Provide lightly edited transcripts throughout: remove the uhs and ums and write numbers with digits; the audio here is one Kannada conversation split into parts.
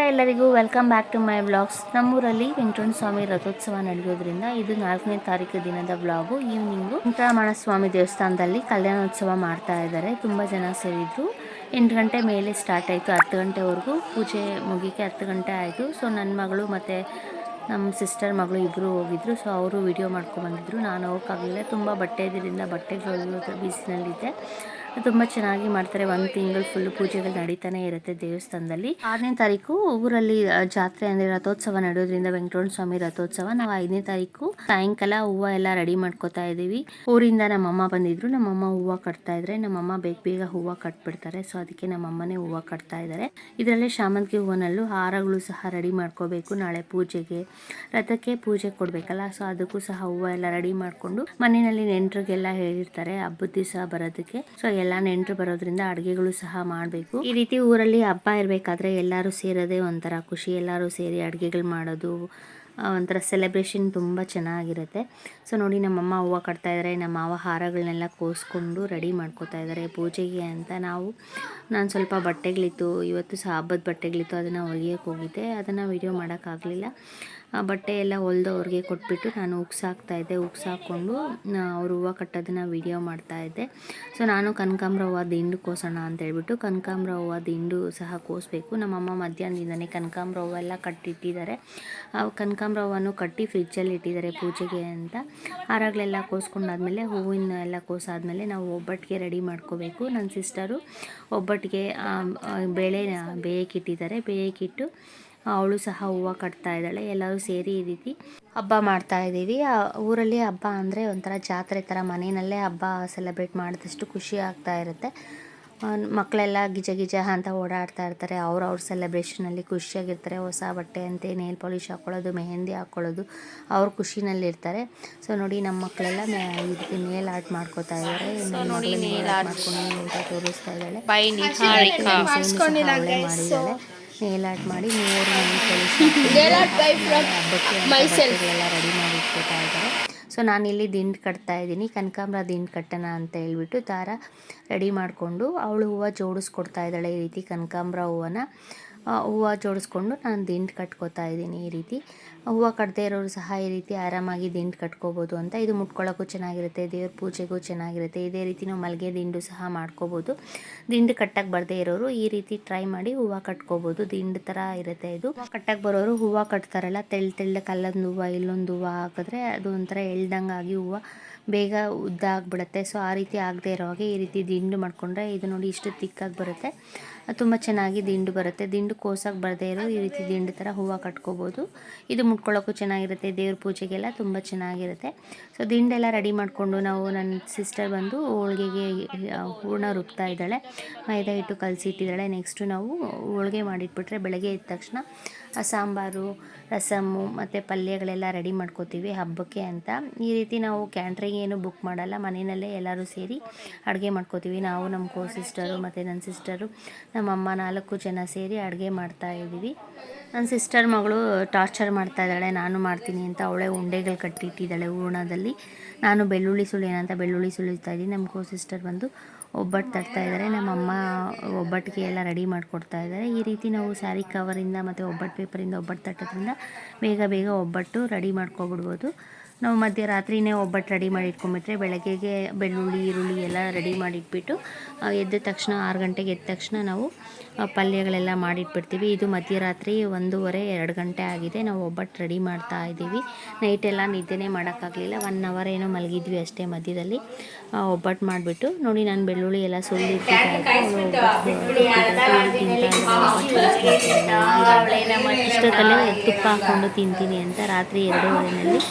ಎಲ್ಲರಿಗೂ welcome back to my vlogs. ನಮ್ಮೂರಲ್ಲಿ ವೆಂಕಟರಮಣ ಸ್ವಾಮಿ ರಥೋತ್ಸವ ನಡೆಯೋದ್ರಿಂದ ಇದು 4ನೇ ತಾರೀಕು ದಿನದ ವ್ಲಾಗು. ಈವ್ನಿಂಗು ವೆಂಕಟರಮಣ ಸ್ವಾಮಿ ದೇವಸ್ಥಾನದಲ್ಲಿ ಕಲ್ಯಾಣೋತ್ಸವ ಮಾಡ್ತಾ ಇದ್ದಾರೆ. ತುಂಬ ಜನ ಸೇರಿದ್ರು. 8 ಗಂಟೆ ಮೇಲೆ ಸ್ಟಾರ್ಟ್ ಆಯಿತು. 10 ಗಂಟೆವರೆಗೂ ಪೂಜೆ ಮುಗಿಕೆ 10 ಗಂಟೆ ಆಯಿತು. ಸೊ ನನ್ನ ಮಗಳು ಮತ್ತು ನಮ್ಮ ಸಿಸ್ಟರ್ ಮಗಳು ಇಬ್ಬರು ಹೋಗಿದ್ರು. ಸೊ ಅವರು ವಿಡಿಯೋ ಮಾಡ್ಕೊಂಡ್ಬಂದಿದ್ರು. ನಾನು ಹೋಗೋಕ್ಕಾಗಲಿಲ್ಲ, ತುಂಬ ಬಟ್ಟೆ ಇದರಿಂದ ಬಟ್ಟೆಗಳು ಬಿಸಿನಲ್ಲಿದ್ದೆ. ತುಂಬ ಚೆನ್ನಾಗಿ ಮಾಡ್ತಾರೆ. 1 ತಿಂಗಳು ಫುಲ್ ಪೂಜೆಗಳು ನಡೀತಾನೆ ಇರುತ್ತೆ ದೇವಸ್ಥಾನದಲ್ಲಿ. 6ನೇ ತಾರೀಕು ಊರಲ್ಲಿ ಜಾತ್ರೆ ಅಂದರೆ ರಥೋತ್ಸವ ನಡೆಯೋದ್ರಿಂದ ವೆಂಕಟರಮಣ ಸ್ವಾಮಿ ರಥೋತ್ಸವ ನಾವು 5ನೇ ತಾರೀಕು ಸಾಯಂಕಾಲ ಹೂವು ಎಲ್ಲ ರೆಡಿ ಮಾಡ್ಕೋತಾ ಇದ್ದೀವಿ. ಊರಿಂದ ನಮ್ಮಮ್ಮ ಬಂದಿದ್ರು. ನಮ್ಮಮ್ಮ ಹೂವು ಕಟ್ತಾ ಇದ್ರೆ, ನಮ್ಮಮ್ಮ ಬೇಗ ಹೂವು ಕಟ್ಬಿಡ್ತಾರೆ. ಸೊ ಅದಕ್ಕೆ ನಮ್ಮಮ್ಮನೇ ಹೂವು ಕಟ್ತಾ ಇದ್ದಾರೆ. ಇದರಲ್ಲೇ ಶಾಮಂತಿಗೆ ಹೂವಿನಲ್ಲೂ ಹಾರಗಳು ಸಹ ರೆಡಿ ಮಾಡ್ಕೋಬೇಕು. ನಾಳೆ ಪೂಜೆಗೆ ರಥಕ್ಕೆ ಪೂಜೆ ಕೊಡಬೇಕಲ್ಲ, ಸೊ ಅದಕ್ಕೂ ಸಹ ಹೂವು ಎಲ್ಲ ರೆಡಿ ಮಾಡಿಕೊಂಡು ಮನೆಯಲ್ಲಿ ನೆಂಟರಿಗೆಲ್ಲ ಹೇಳಿರ್ತಾರೆ ಹಬ್ಬದ ದಿವಸ ಬರೋದಕ್ಕೆ. ಸೊ ಎಲ್ಲ ನೆಂಟರು ಬರೋದ್ರಿಂದ ಅಡುಗೆಗಳು ಸಹ ಮಾಡಬೇಕು. ಈ ರೀತಿ ಊರಲ್ಲಿ ಹಬ್ಬ ಇರಬೇಕಾದ್ರೆ ಎಲ್ಲರೂ ಸೇರೋದೇ ಒಂಥರ ಖುಷಿ. ಎಲ್ಲರೂ ಸೇರಿ ಅಡುಗೆಗಳು ಮಾಡೋದು ಒಂಥರ ಸೆಲೆಬ್ರೇಷನ್ ತುಂಬ ಚೆನ್ನಾಗಿರುತ್ತೆ. ಸೊ ನೋಡಿ ನಮ್ಮಮ್ಮ ಹೂವು ಕಟ್ತಾ ಇದ್ದಾರೆ. ನಮ್ಮ ಮಾವ ಹಾರಗಳನ್ನೆಲ್ಲ ಕೋಸ್ಕೊಂಡು ರೆಡಿ ಮಾಡ್ಕೋತಾ ಇದ್ದಾರೆ ಪೂಜೆಗೆ ಅಂತ. ನಾನು ಸ್ವಲ್ಪ ಬಟ್ಟೆಗಳಿತ್ತು, ಇವತ್ತು ಸಹ ಹಬ್ಬದ ಬಟ್ಟೆಗಳಿತ್ತು, ಅದನ್ನು ಒಗೆಯೋಕ್ಕೆ ಹೋಗಿದ್ದೆ. ಅದನ್ನು ವಿಡಿಯೋ ಮಾಡೋಕ್ಕಾಗಲಿಲ್ಲ. ಬಟ್ಟೆ ಎಲ್ಲ ಹೊಲ್ದು ಅವ್ರಿಗೆ ಕೊಟ್ಬಿಟ್ಟು ನಾನು ಉಗ್ಸಾಕ್ತಾಯಿದ್ದೆ. ಉಗ್ಸಾಕೊಂಡು ಅವ್ರು ಹೂವು ಕಟ್ಟೋದನ್ನು ವಿಡಿಯೋ ಮಾಡ್ತಾಯಿದ್ದೆ. ಸೊ ನಾನು ಕನಕಾಂಬರ ಹೂವು ದಿಂಡು ಕೋಸೋಣ ಅಂತ ಹೇಳ್ಬಿಟ್ಟು ಕನಕಾಂಬರ ಹೂವು ದಿಂಡು ಸಹ ಕೋಸಬೇಕು. ನಮ್ಮಮ್ಮ ಮಧ್ಯಾಹ್ನದಿಂದನೇ ಕನಕಾಂಬರ ಹೂವೆಲ್ಲ ಕಟ್ಟಿಟ್ಟಿದ್ದಾರೆ. ಕನಕಾಂಬರ ಹೂವನ್ನು ಕಟ್ಟಿ ಫ್ರಿಜ್ಜಲ್ಲಿ ಇಟ್ಟಿದ್ದಾರೆ ಪೂಜೆಗೆ ಅಂತ. ಹಾರಗಳೆಲ್ಲ ಕೋಸ್ಕೊಂಡಾದ್ಮೇಲೆ ಹೂವಿನ ಎಲ್ಲ ಕೋಸಾದ್ಮೇಲೆ ನಾವು ಒಬ್ಬಟ್ಟಿಗೆ ರೆಡಿ ಮಾಡ್ಕೋಬೇಕು. ನನ್ನ ಸಿಸ್ಟರು ಒಬ್ಬಟ್ಟಿಗೆ ಬೇಳೆ ಬೇಯಕ್ಕಿಟ್ಟಿದ್ದಾರೆ. ಬೇಯಕ್ಕಿಟ್ಟು ಅವಳು ಸಹ ಹೂವು ಕಟ್ತಾ ಇದ್ದಾಳೆ. ಎಲ್ಲರೂ ಸೇರಿ ಈ ರೀತಿ ಹಬ್ಬ ಮಾಡ್ತಾ ಇದ್ದೀವಿ. ಊರಲ್ಲಿ ಹಬ್ಬ ಅಂದರೆ ಒಂಥರ ಜಾತ್ರೆ ಥರ, ಮನೆಯಲ್ಲೇ ಹಬ್ಬ ಸೆಲೆಬ್ರೇಟ್ ಮಾಡಿದಷ್ಟು ಖುಷಿ ಆಗ್ತಾ ಇರುತ್ತೆ. ಮಕ್ಕಳೆಲ್ಲ ಗಿಜ ಅಂತ ಓಡಾಡ್ತಾ ಇರ್ತಾರೆ. ಅವ್ರ ಸೆಲೆಬ್ರೇಷನಲ್ಲಿ ಖುಷಿಯಾಗಿರ್ತಾರೆ. ಹೊಸ ಬಟ್ಟೆ ಅಂತೆ ನೇಲ್ ಪಾಲಿಶ್ ಹಾಕ್ಕೊಳ್ಳೋದು, ಮೆಹಂದಿ ಹಾಕ್ಕೊಳ್ಳೋದು, ಅವ್ರ ಖುಷಿನಲ್ಲಿರ್ತಾರೆ. ಸೊ ನೋಡಿ ನಮ್ಮ ಮಕ್ಕಳೆಲ್ಲ ಈ ರೀತಿ ನೇಲ್ ಆರ್ಟ್ ಮಾಡ್ಕೋತಾ ಇದ್ದಾರೆ. ನೇಲ್ ಆರ್ಟ್ ಮಾಡ್ಕೊಂಡು ಅಂತ ತೋರಿಸ್ತಾ ಇದ್ದಾಳೆ. ಅವಳೇ ಮಾಡಿದ್ದಾಳೆ. ನೇಲ್ ಆರ್ಟ್ ಮಾಡಿ 3 ನೇಲ್ ಪಾಲಿಶ್ ಹಬ್ಬಕ್ಕೆಲ್ಲ ರೆಡಿ ಮಾಡಿ ಇಟ್ಕೋತಾ ಇದ್ದಾರೆ. ಸೊ ನಾನಿಲ್ಲಿ ದಿಂಡು ಕಟ್ತಾ ಇದ್ದೀನಿ. ಕನಕಾಂಬರ ದಿಂಡು ಕಟ್ಟೋಣ ಅಂತ ಹೇಳ್ಬಿಟ್ಟು ದಾರ ರೆಡಿ ಮಾಡಿಕೊಂಡು ಅವಳು ಹೂವು ಜೋಡಿಸ್ಕೊಡ್ತಾ ಇದ್ದಾಳೆ. ಈ ರೀತಿ ಕನಕಾಂಬರ ಹೂವು ಜೋಡಿಸ್ಕೊಂಡು ನಾನು ದಿಂಡು ಕಟ್ಕೋತಾ ಇದ್ದೀನಿ. ಈ ರೀತಿ ಹೂವು ಕಟ್ಟದೇ ಇರೋರು ಸಹ ಈ ರೀತಿ ಆರಾಮಾಗಿ ದಿಂಡು ಕಟ್ಕೋಬೋದು ಅಂತ. ಇದು ಮುಟ್ಕೊಳ್ಳೋಕ್ಕೂ ಚೆನ್ನಾಗಿರುತ್ತೆ, ದೇವ್ರ ಪೂಜೆಗೂ ಚೆನ್ನಾಗಿರುತ್ತೆ. ಇದೇ ರೀತಿ ನಾವು ಮಲ್ಲಿಗೆ ದಿಂಡು ಸಹ ಮಾಡ್ಕೋಬೋದು. ದಿಂಡು ಕಟ್ಟಕ್ಕೆ ಬರದೇ ಇರೋರು ಈ ರೀತಿ ಟ್ರೈ ಮಾಡಿ ಹೂವು ಕಟ್ಕೋಬೋದು. ದಿಂಡು ಥರ ಇರುತ್ತೆ ಇದು. ಹೂವು ಕಟ್ಟಕ್ಕೆ ಬರೋರು ಹೂವು ಕಟ್ತಾರಲ್ಲ, ತೆಳ್ಳಗೆ ಅಲ್ಲೊಂದು ಹೂವು ಇಲ್ಲೊಂದು ಹೂವು ಹಾಕಿದ್ರೆ ಅದು ಒಂಥರ ಎಳ್ದಂಗಾಗಿ ಹೂವು ಬೇಗ ಉದ್ದ ಆಗಿಬಿಡುತ್ತೆ. ಸೊ ಆ ರೀತಿ ಆಗದೆ ಇರೋ ಹಾಗೆ ಈ ರೀತಿ ದಿಂಡು ಮಾಡಿಕೊಂಡ್ರೆ ಇದು ನೋಡಿ ಇಷ್ಟು ತಿಕ್ಕಾಗಿ ಬರುತ್ತೆ. ತುಂಬ ಚೆನ್ನಾಗಿ ದಿಂಡು ಬರುತ್ತೆ. ದಿಂಡು ಕೋಸಕ್ಕೆ ಬರದೇ ಇರೋ ಈ ರೀತಿ ದಿಂಡು ಥರ ಹೂವು ಕಟ್ಕೋಬೋದು. ಇದು ಮುಟ್ಕೊಳ್ಳೋಕ್ಕೂ ಚೆನ್ನಾಗಿರುತ್ತೆ, ದೇವ್ರ ಪೂಜೆಗೆಲ್ಲ ತುಂಬ ಚೆನ್ನಾಗಿರುತ್ತೆ. ಸೊ ದಿಂಡೆಲ್ಲ ರೆಡಿ ಮಾಡಿಕೊಂಡು ನನ್ನ ಸಿಸ್ಟರ್ ಬಂದು ಹೋಳಿಗೆಗೆ ಹೂರಣ ರುಬ್ತಾ ಇದ್ದಾಳೆ. ಮೈದಾ ಹಿಟ್ಟು ಕಲಸಿಟ್ಟಿದ್ದಾಳೆ. ನೆಕ್ಸ್ಟು ನಾವು ಹೋಳಿಗೆ ಮಾಡಿಟ್ಬಿಟ್ರೆ ಬೆಳಗ್ಗೆ ಎದ್ದ ತಕ್ಷಣ ಸಾಂಬಾರು, ರಸಮ್ಮು ಮತ್ತು ಪಲ್ಯಗಳೆಲ್ಲ ರೆಡಿ ಮಾಡ್ಕೋತೀವಿ ಹಬ್ಬಕ್ಕೆ ಅಂತ. ಈ ರೀತಿ ನಾವು ಕ್ಯಾಂಟ್ರಿಂಗ್ ಏನು ಬುಕ್ ಮಾಡಲ್ಲ, ಮನೆಯಲ್ಲೇ ಎಲ್ಲರೂ ಸೇರಿ ಅಡುಗೆ ಮಾಡ್ಕೋತೀವಿ. ನಾವು ನಮ್ಮ ಸಿಸ್ಟರು ಮತ್ತು ನನ್ನ ಸಿಸ್ಟರು, ನಮ್ಮಮ್ಮ 4 ಜನ ಸೇರಿ ಅಡುಗೆ ಮಾಡ್ತಾ ಇದ್ದೀವಿ. ನನ್ನ ಸಿಸ್ಟರ್ ಮಗಳು ಟಾರ್ಚರ್ ಮಾಡ್ತಾ ಇದ್ದಾಳೆ, ನಾನು ಮಾಡ್ತೀನಿ ಅಂತ. ಅವಳೇ ಉಂಡೆಗಳು ಕಟ್ಟಿಟ್ಟಿದ್ದಾಳೆ ಹೂರಣದಲ್ಲಿ. ನಾನು ಬೆಳ್ಳುಳ್ಳಿ ಸುಳಿಯೋಣ ಬೆಳ್ಳುಳ್ಳಿ ಸುಳಿತಾ ಇದ್ದೀನಿ. ನಮ್ಮ ಸಿಸ್ಟರ್ ಬಂದು ಒಬ್ಬಟ್ಟು ತಟ್ತಾ ಇದ್ದಾರೆ. ನಮ್ಮಮ್ಮ ಒಬ್ಬಟ್ಟಿಗೆ ಎಲ್ಲ ರೆಡಿ ಮಾಡಿಕೊಡ್ತಾ ಇದ್ದಾರೆ. ಈ ರೀತಿ ನಾವು ಸ್ಯಾರಿ ಕವರಿಂದ ಮತ್ತು ಒಬ್ಬಟ್ಟು ಪೇಪರಿಂದ ಒಬ್ಬಟ್ಟು ತಟ್ಟೋದ್ರಿಂದ ಬೇಗ ಒಬ್ಬಟ್ಟು ರೆಡಿ ಮಾಡ್ಕೊಬಿಡ್ಬೋದು. ನಾವು ಮಧ್ಯರಾತ್ರಿನೇ ಒಬ್ಬಟ್ಟು ರೆಡಿ ಮಾಡಿ ಇಟ್ಕೊಂಡ್ಬಿಟ್ರೆ ಬೆಳಗ್ಗೆಗೆ ಬೆಳ್ಳುಳ್ಳಿ ಈರುಳ್ಳಿ ಎಲ್ಲ ರೆಡಿ ಮಾಡಿಟ್ಬಿಟ್ಟು ಎದ್ದ ತಕ್ಷಣ 6 ಗಂಟೆಗೆ ಎದ್ದ ತಕ್ಷಣ ನಾವು ಪಲ್ಯಗಳೆಲ್ಲ ಮಾಡಿಟ್ಬಿಡ್ತೀವಿ. ಇದು ಮಧ್ಯರಾತ್ರಿ 1:30-2 ಗಂಟೆ ಆಗಿದೆ. ನಾವು ಒಬ್ಬಟ್ಟು ರೆಡಿ ಮಾಡ್ತಾ ಇದ್ದೀವಿ. ನೈಟೆಲ್ಲ ನಿದ್ದೆನೇ ಮಾಡೋಕ್ಕಾಗಲಿಲ್ಲ. 1 ಅವರ್ ಏನೋ ಮಲಗಿದ್ವಿ ಅಷ್ಟೇ ಮಧ್ಯದಲ್ಲಿ. ಒಬ್ಬಟ್ಟು ಮಾಡಿಬಿಟ್ಟು ನೋಡಿ ನಾನು ಬೆಳ್ಳುಳ್ಳಿ ಎಲ್ಲ ಸುಲಿದಿಟ್ಟಿದ್ದೆ. ಇಷ್ಟೊತ್ತಲ್ಲೇ ತುಪ್ಪ ಹಾಕ್ಕೊಂಡು ತಿಂತೀನಿ ಅಂತ ರಾತ್ರಿ 2:30ನಲ್ಲಿ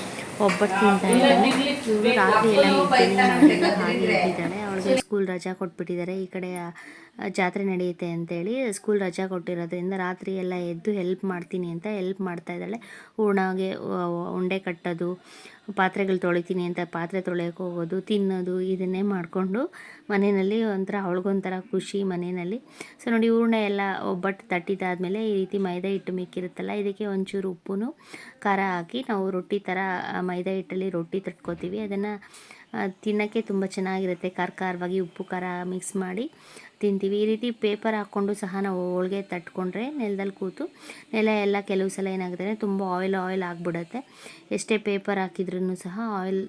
ಒಬ್ಬಟ್ಟು ತಿಂತಾ ಇದ್ದಾನೆ. ಇವಳು ರಾತ್ರಿ ಎಲ್ಲ ನಿದ್ದೆನೇ ಮಾಡಿಲ್ಲ, ಹಾಗೆ ಇಟ್ಟಿದ್ದಾಳೆ. ಅವಳಿಗೆ ಸ್ಕೂಲ್ ರಜಾ ಕೊಟ್ಬಿಟ್ಟಿದ್ದಾರೆ. ಈ ಕಡೆ ಜಾತ್ರೆ ನಡೆಯುತ್ತೆ ಅಂತೇಳಿ ಸ್ಕೂಲ್ ರಜಾ ಕೊಟ್ಟಿರೋದ್ರಿಂದ ರಾತ್ರಿ ಎಲ್ಲ ಎದ್ದು ಹೆಲ್ಪ್ ಮಾಡ್ತೀನಿ ಅಂತ ಹೆಲ್ಪ್ ಮಾಡ್ತಾ ಇದ್ದಾಳೆ. ಹೂರ್ಣಗೆ ಉಂಡೆ ಕಟ್ಟೋದು, ಪಾತ್ರೆಗಳು ತೊಳಿತೀನಿ ಅಂತ ಪಾತ್ರೆ ತೊಳೆಯೋಕೆ ಹೋಗೋದು, ತಿನ್ನೋದು, ಇದನ್ನೇ ಮಾಡಿಕೊಂಡು ಮನೆಯಲ್ಲಿ ಒಂಥರ ಅವಳಿಗೊಂಥರ ಖುಷಿ ಮನೆಯಲ್ಲಿ. ಸೊ ನೋಡಿ ಹೂರ್ಣ ಎಲ್ಲ ಒಬ್ಬಟ್ಟು ತಟ್ಟಿದ್ದಾದಮೇಲೆ ಈ ರೀತಿ ಮೈದಾ ಹಿಟ್ಟು ಮಿಕ್ಕಿರುತ್ತಲ್ಲ, ಇದಕ್ಕೆ ಒಂಚೂರು ಉಪ್ಪು ಖಾರ ಹಾಕಿ ನಾವು ರೊಟ್ಟಿ ಥರ ಮೈದಾ ಹಿಟ್ಟಲ್ಲಿ ರೊಟ್ಟಿ ತಟ್ಕೋತೀವಿ. ಅದನ್ನು ತಿನ್ನೋಕ್ಕೆ ತುಂಬ ಚೆನ್ನಾಗಿರುತ್ತೆ. ಖಾರವಾಗಿ ಉಪ್ಪು ಖಾರ ಮಿಕ್ಸ್ ಮಾಡಿ ತಿಂತೀವಿ. ಈ ರೀತಿ ಪೇಪರ್ ಹಾಕ್ಕೊಂಡು ಸಹ ನಾವು ಹೋಳಿಗೆ ತಟ್ಕೊಂಡ್ರೆ ನೆಲದಲ್ಲಿ ಕೂತು ನೆಲ ಎಲ್ಲ ಕೆಲವು ಸಲ ಏನಾಗುತ್ತೆ ತುಂಬ ಆಯಿಲ್ ಆಗಿಬಿಡುತ್ತೆ. ಎಷ್ಟೇ ಪೇಪರ್ ಹಾಕಿದ್ರೂ ಸಹ ಆಯಿಲ್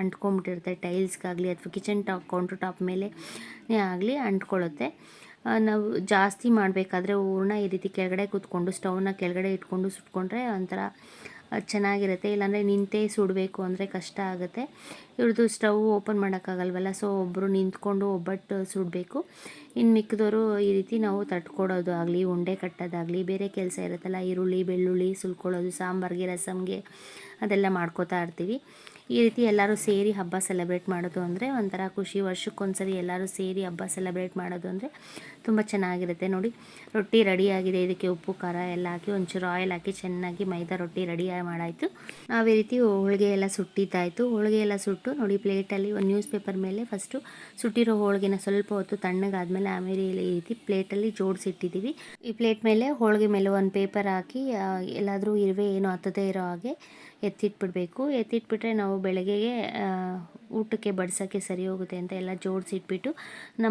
ಅಂಟ್ಕೊಂಡ್ಬಿಟ್ಟಿರುತ್ತೆ ಟೈಲ್ಸ್ಗಾಗಲಿ ಅಥವಾ ಕಿಚನ್ ಕೌಂಟರ್ ಟಾಪ್ ಮೇಲೆ ಆಗಲಿ ಅಂಟ್ಕೊಳ್ಳುತ್ತೆ. ನಾವು ಜಾಸ್ತಿ ಮಾಡಬೇಕಾದ್ರೆ ಹೂರಣ ಈ ರೀತಿ ಕೆಳಗಡೆ ಕೂತ್ಕೊಂಡು ಸ್ಟವ್ನ ಕೆಳಗಡೆ ಇಟ್ಕೊಂಡು ಸುಟ್ಕೊಂಡ್ರೆ ಒಂಥರ ಚೆನ್ನಾಗಿರುತ್ತೆ. ಇಲ್ಲಾಂದರೆ ನಿಂತೇ ಸುಡಬೇಕು ಅಂದರೆ ಕಷ್ಟ ಆಗುತ್ತೆ. ಇವ್ರದ್ದು ಸ್ಟವ್ ಓಪನ್ ಮಾಡೋಕ್ಕಾಗಲ್ವಲ್ಲ, ಸೊ ಒಬ್ಬರು ನಿಂತ್ಕೊಂಡು ಒಬ್ಬಟ್ಟು ಸುಡಬೇಕು. ಇನ್ನು ಮಿಕ್ಕಿದವರು ಈ ರೀತಿ ನಾವು ತಟ್ಕೊಡೋದು ಆಗಲಿ ಉಂಡೆ ಕಟ್ಟೋದಾಗಲಿ ಬೇರೆ ಕೆಲಸ ಇರುತ್ತಲ್ಲ, ಈರುಳ್ಳಿ ಬೆಳ್ಳುಳ್ಳಿ ಸುಲ್ಕೊಳ್ಳೋದು, ಸಾಂಬಾರಿಗೆ ರಸಮ್ಗೆ ಅದೆಲ್ಲ ಮಾಡ್ಕೋತಾ ಇರ್ತೀವಿ. ಈ ರೀತಿ ಎಲ್ಲರೂ ಸೇರಿ ಹಬ್ಬ ಸೆಲೆಬ್ರೇಟ್ ಮಾಡೋದು ಅಂದರೆ ಒಂಥರ ಖುಷಿ. ವರ್ಷಕ್ಕೊಂದ್ಸರಿ ಎಲ್ಲರೂ ಸೇರಿ ಹಬ್ಬ ಸೆಲೆಬ್ರೇಟ್ ಮಾಡೋದು ಅಂದರೆ ತುಂಬ ಚೆನ್ನಾಗಿರುತ್ತೆ. ನೋಡಿ, ರೊಟ್ಟಿ ರೆಡಿಯಾಗಿದೆ. ಇದಕ್ಕೆ ಉಪ್ಪು ಖಾರ ಎಲ್ಲ ಹಾಕಿ ಒಂಚೂರು ಆಯಿಲ್ ಹಾಕಿ ಚೆನ್ನಾಗಿ ಮೈದಾ ರೊಟ್ಟಿ ರೆಡಿ ಮಾಡಾಯಿತು. ನಾವು ಈ ರೀತಿ ಹೋಳಿಗೆ ಎಲ್ಲ ಸುಟ್ಟಿದ್ದಾಯಿತು. ಹೋಳಿಗೆ ಎಲ್ಲ ಸುಟ್ಟು ನೋಡಿ ಪ್ಲೇಟಲ್ಲಿ ಒಂದು ನ್ಯೂಸ್ ಪೇಪರ್ ಮೇಲೆ ಫಸ್ಟು ಸುಟ್ಟಿರೋ ಹೋಳಿಗೆನ ಸ್ವಲ್ಪ ಹೊತ್ತು ತಣ್ಣಗಾದ್ಮೇಲೆ ಆಮೇಲೆ ಈ ರೀತಿ ಪ್ಲೇಟಲ್ಲಿ ಜೋಡಿಸಿಟ್ಟಿದ್ದೀವಿ. ಈ ಪ್ಲೇಟ್ ಮೇಲೆ ಹೋಳಿಗೆ ಮೇಲೆ ಒಂದು ಪೇಪರ್ ಹಾಕಿ ಎಲ್ಲಾದರೂ ಇರುವೆ ಏನೋ ಹತ್ತದೇ ಇರೋ ಹಾಗೆ ಎತ್ತಿಟ್ಬಿಡಬೇಕು. ಎತ್ತಿಟ್ಬಿಟ್ರೆ ನಾವು ಬೆಳಗ್ಗೆಗೆ ಊಟಕ್ಕೆ ಬಡಿಸೋಕ್ಕೆ ಸರಿ ಹೋಗುತ್ತೆ ಅಂತ ಎಲ್ಲ ಜೋಡಿಸಿಟ್ಬಿಟ್ಟು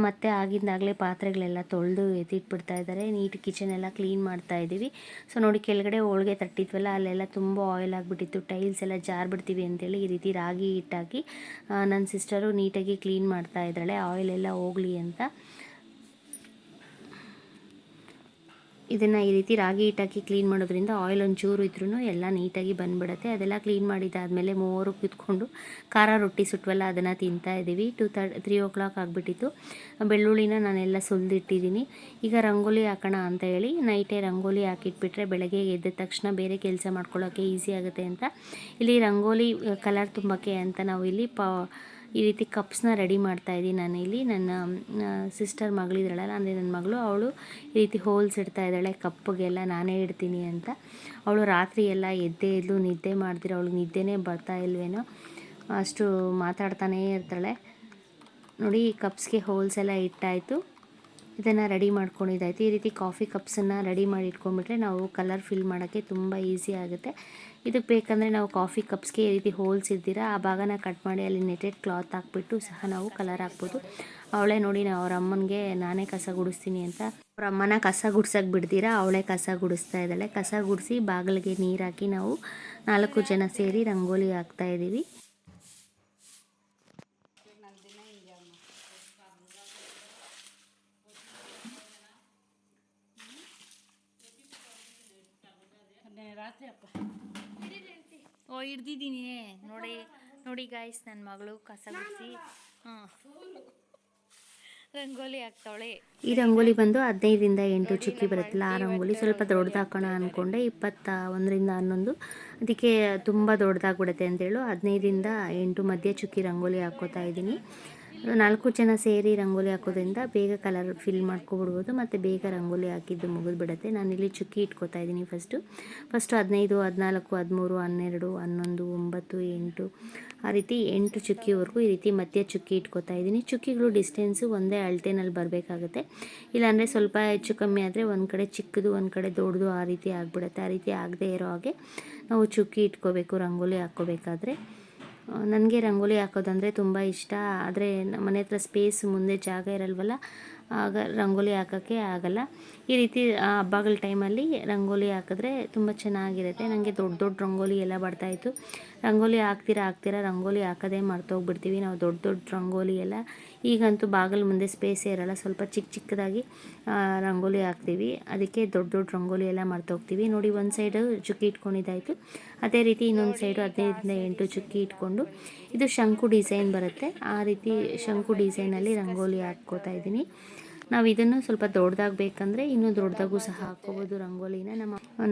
ಮತ್ತೆ ಆಗಿಂದಾಗಲೇ ಪಾತ್ರೆಗಳೆಲ್ಲ ತೊಳೆದು ಎತ್ತಿಟ್ಬಿಡ್ತಾ ಇದ್ದಾರೆ. ನೀಟ್ ಕಿಚನ್ ಎಲ್ಲ ಕ್ಲೀನ್ ಮಾಡ್ತಾ ಇದ್ದೀವಿ. ಸೊ ನೋಡಿ, ಕೆಳಗಡೆ ಹೋಳಿಗೆ ತಟ್ಟಿದ್ವಲ್ಲ ಅಲ್ಲೆಲ್ಲ ತುಂಬ ಆಯಿಲ್ ಆಗಿಬಿಟ್ಟಿತ್ತು, ಟೈಲ್ಸ್ ಎಲ್ಲ ಜಾರ್ಬಿಡ್ತೀವಿ ಅಂತೇಳಿ ಈ ರೀತಿ ರಾಗಿ ಹಿಟ್ಟಾಕಿ ನನ್ನ ಸಿಸ್ಟರು ನೀಟಾಗಿ ಕ್ಲೀನ್ ಮಾಡ್ತಾ ಇದ್ದಾಳೆ, ಆಯಿಲ್ ಎಲ್ಲ ಹೋಗಲಿ ಅಂತ. ಇದನ್ನು ಈ ರೀತಿ ರಾಗಿ ಹಿಟ್ಟಾಕಿ ಕ್ಲೀನ್ ಮಾಡೋದ್ರಿಂದ ಆಯಿಲ್ ಒಂಚೂರು ಇದ್ರೂ ಎಲ್ಲ ನೀಟಾಗಿ ಬಂದುಬಿಡುತ್ತೆ. ಅದೆಲ್ಲ ಕ್ಲೀನ್ ಮಾಡಿದ್ದಾದಮೇಲೆ ಮೂವರು ಕೂತ್ಕೊಂಡು ಖಾರ ರೊಟ್ಟಿ ಸುಟ್ಟವಲ್ಲ ಅದನ್ನು ತಿಂತಾ ಇದ್ದೀವಿ. 3 o'clock ಆಗಿಬಿಟ್ಟಿತ್ತು. ಬೆಳ್ಳುಳ್ಳಿನ ನಾನೆಲ್ಲ ಸುಲಿದಿಟ್ಟಿದ್ದೀನಿ. ಈಗ ರಂಗೋಲಿ ಹಾಕೋಣ ಅಂತ ಹೇಳಿ ನೈಟೇ ರಂಗೋಲಿ ಹಾಕಿಟ್ಬಿಟ್ರೆ ಬೆಳಗ್ಗೆ ಎದ್ದ ತಕ್ಷಣ ಬೇರೆ ಕೆಲಸ ಮಾಡ್ಕೊಳ್ಳೋಕ್ಕೆ ಈಸಿ ಆಗುತ್ತೆ ಅಂತ ಇಲ್ಲಿ ರಂಗೋಲಿ ಕಲರ್ ತುಂಬಕ್ಕೆ ಅಂತ ನಾವು ಇಲ್ಲಿ ಈ ರೀತಿ ಕಪ್ಸ್ನ ರೆಡಿ ಮಾಡ್ತಾಯಿದ್ದೀನಿ. ನಾನು ಇಲ್ಲಿ ನನ್ನ ಸಿಸ್ಟರ್ ಮಗಳಿದ್ದಾಳಲ್ಲ, ಅಂದರೆ ನನ್ನ ಮಗಳು, ಅವಳು ಈ ರೀತಿ ಹೋಲ್ಸ್ ಇಡ್ತಾ ಇದ್ದಾಳೆ ಕಪ್ಪಿಗೆಲ್ಲ, ನಾನೇ ಇಡ್ತೀನಿ ಅಂತ. ಅವಳು ರಾತ್ರಿ ಎಲ್ಲ ಎದ್ದೇ ಇದ್ಲು, ನಿದ್ದೆ ಮಾಡ್ದಿರ ಅವಳಿಗೆ ನಿದ್ದೆನೇ ಬರ್ತಾ ಇಲ್ವೇನೋ, ಅಷ್ಟು ಮಾತಾಡ್ತಾನೇ ಇರ್ತಾಳೆ. ನೋಡಿ, ಈ ಕಪ್ಸ್ಗೆ ಹೋಲ್ಸ್ ಎಲ್ಲ ಇಟ್ಟಾಯಿತು. ಇದನ್ನು ರೆಡಿ ಮಾಡ್ಕೊಂಡಿದ್ದಾಯಿತು. ಈ ರೀತಿ ಕಾಫಿ ಕಪ್ಸನ್ನು ರೆಡಿ ಮಾಡಿ ಇಟ್ಕೊಂಡ್ಬಿಟ್ರೆ ನಾವು ಕಲರ್ ಫಿಲ್ ಮಾಡೋಕ್ಕೆ ತುಂಬ ಈಸಿ ಆಗುತ್ತೆ. ಇದಕ್ಕೆ ಬೇಕಂದರೆ ನಾವು ಕಾಫಿ ಕಪ್ಸ್ಗೆ ಈ ರೀತಿ ಹೋಲ್ಸ್ ಇದ್ದೀರ ಆ ಭಾಗನ ಕಟ್ ಮಾಡಿ ಅಲ್ಲಿ ನೆಟೆಡ್ ಕ್ಲಾತ್ ಹಾಕ್ಬಿಟ್ಟು ಸಹ ನಾವು ಕಲರ್ ಹಾಕ್ಬೋದು. ಅವಳೇ ನೋಡಿ, ಅವ್ರ ಅಮ್ಮನಿಗೆ ನಾನೇ ಕಸ ಗುಡಿಸ್ತೀನಿ ಅಂತ ಅವ್ರ ಅಮ್ಮನ ಕಸ ಗುಡ್ಸೋಕ್ಕೆ ಬಿಡ್ದಿರ ಅವಳೇ ಕಸ ಗುಡಿಸ್ತಾ ಇದ್ದಾಳೆ. ಕಸ ಗುಡಿಸಿ ಬಾಗಿಲಿಗೆ ನೀರು ಹಾಕಿ ನಾವು 4 ಜನ ಸೇರಿ ರಂಗೋಲಿ ಹಾಕ್ತಾಯಿದ್ದೀವಿ. ಓ ಹಿಡ್ದಿದ್ದೀನಿ ನೋಡಿ ಗಾಯ್ಸ್, ನನ್ನ ಮಗಳು ಕಸ ಗುಡಿಸಿ ರಂಗೋಲಿ ಹಾಕ್ತಾವಳೆ. ಈ ರಂಗೋಲಿ ಬಂದು 15ರಿಂದ 8 ಚುಕ್ಕಿ ಬರುತ್ತಲ್ಲ, ಆ ರಂಗೋಲಿ ಸ್ವಲ್ಪ ದೊಡ್ಡದು ಹಾಕೋಣ ಅಂದ್ಕೊಂಡೆ. 21ರಿಂದ 11 ಅದಕ್ಕೆ ತುಂಬ ದೊಡ್ಡದಾಗ್ಬಿಡುತ್ತೆ ಅಂತೇಳು 15ರಿಂದ 8 ಮಧ್ಯೆ ಚುಕ್ಕಿ ರಂಗೋಲಿ ಹಾಕ್ಕೋತಾ ಇದ್ದೀನಿ. 4 ಜನ ಸೇರಿ ರಂಗೋಲಿ ಹಾಕೋದ್ರಿಂದ ಬೇಗ ಕಲರ್ ಫಿಲ್ ಮಾಡ್ಕೊಬಿಡ್ಬೋದು ಮತ್ತು ಬೇಗ ರಂಗೋಲಿ ಹಾಕಿದ್ದು ಮುಗಿದ್ಬಿಡುತ್ತೆ. ನಾನಿಲ್ಲಿ ಚುಕ್ಕಿ ಇಟ್ಕೋತಾ ಇದ್ದೀನಿ. ಫಸ್ಟು 15, 14, 13, 12, 11, 9, 8 ಆ ರೀತಿ 8 ಚುಕ್ಕಿವರೆಗೂ ಈ ರೀತಿ ಮಧ್ಯೆ ಚುಕ್ಕಿ ಇಟ್ಕೋತಾ ಇದ್ದೀನಿ. ಚುಕ್ಕಿಗಳು ಡಿಸ್ಟೆನ್ಸು ಒಂದೇ ಅಳತೆನಲ್ಲಿ ಬರಬೇಕಾಗುತ್ತೆ. ಇಲ್ಲಾಂದರೆ ಸ್ವಲ್ಪ ಹೆಚ್ಚು ಕಮ್ಮಿ ಆದರೆ ಒಂದು ಕಡೆ ಚಿಕ್ಕದು ಒಂದು ಕಡೆ ದೊಡ್ಡದು ಆ ರೀತಿ ಆಗಿಬಿಡುತ್ತೆ. ಆ ರೀತಿ ಆಗದೆ ಇರೋ ಹಾಗೆ ನಾವು ಚುಕ್ಕಿ ಇಟ್ಕೋಬೇಕು ರಂಗೋಲಿ ಹಾಕ್ಕೋಬೇಕಾದ್ರೆ. ನನಗೆ ರಂಗೋಲಿ ಹಾಕೋದಂದರೆ ತುಂಬ ಇಷ್ಟ. ಆದರೆ ನಮ್ಮ ಮನೆ ಹತ್ರ ಸ್ಪೇಸ್ ಮುಂದೆ ಜಾಗ ಇರಲ್ವಲ್ಲ, ಆಗ ರಂಗೋಲಿ ಹಾಕೋಕ್ಕೆ ಆಗಲ್ಲ. ಈ ರೀತಿ ಹಬ್ಬಗಳ ಟೈಮಲ್ಲಿ ರಂಗೋಲಿ ಹಾಕಿದ್ರೆ ತುಂಬ ಚೆನ್ನಾಗಿರುತ್ತೆ. ನನಗೆ ದೊಡ್ಡ ರಂಗೋಲಿ ಎಲ್ಲ ಬರ್ತಾಯಿತ್ತು. ರಂಗೋಲಿ ಹಾಕ್ತೀರಾ ರಂಗೋಲಿ ಹಾಕೋದೇ ಮರ್ತೋಗ್ಬಿಡ್ತೀವಿ ನಾವು. ದೊಡ್ಡ ರಂಗೋಲಿ ಎಲ್ಲ ಈಗಂತೂ ಬಾಗಿಲು ಮುಂದೆ ಸ್ಪೇಸೇ ಇರಲ್ಲ, ಸ್ವಲ್ಪ ಚಿಕ್ಕದಾಗಿ ರಂಗೋಲಿ ಹಾಕ್ತೀವಿ. ಅದಕ್ಕೆ ದೊಡ್ಡ ರಂಗೋಲಿ ಎಲ್ಲ ಮರ್ತೋಗ್ತೀವಿ. ನೋಡಿ, ಒಂದು ಸೈಡು ಚುಕ್ಕಿ ಇಟ್ಕೊಂಡಿದ್ದಾಯಿತು. ಅದೇ ರೀತಿ ಇನ್ನೊಂದು ಸೈಡು 15ರಿಂದ 8 ಚುಕ್ಕಿ ಇಟ್ಕೊಂಡು ಇದು ಶಂಕು ಡಿಸೈನ್ ಬರುತ್ತೆ. ಆ ರೀತಿ ಶಂಕು ಡಿಸೈನಲ್ಲಿ ರಂಗೋಲಿ ಹಾಕ್ಕೋತಾ ಇದ್ದೀನಿ. ನಾವು ಇದನ್ನು ಸ್ವಲ್ಪ ದೊಡ್ಡದಾಗಿ ಬೇಕಂದರೆ ಇನ್ನೂ ದೊಡ್ಡದಾಗೂ ಸಹ ಹಾಕ್ಕೋಬೋದು ರಂಗೋಲಿನ.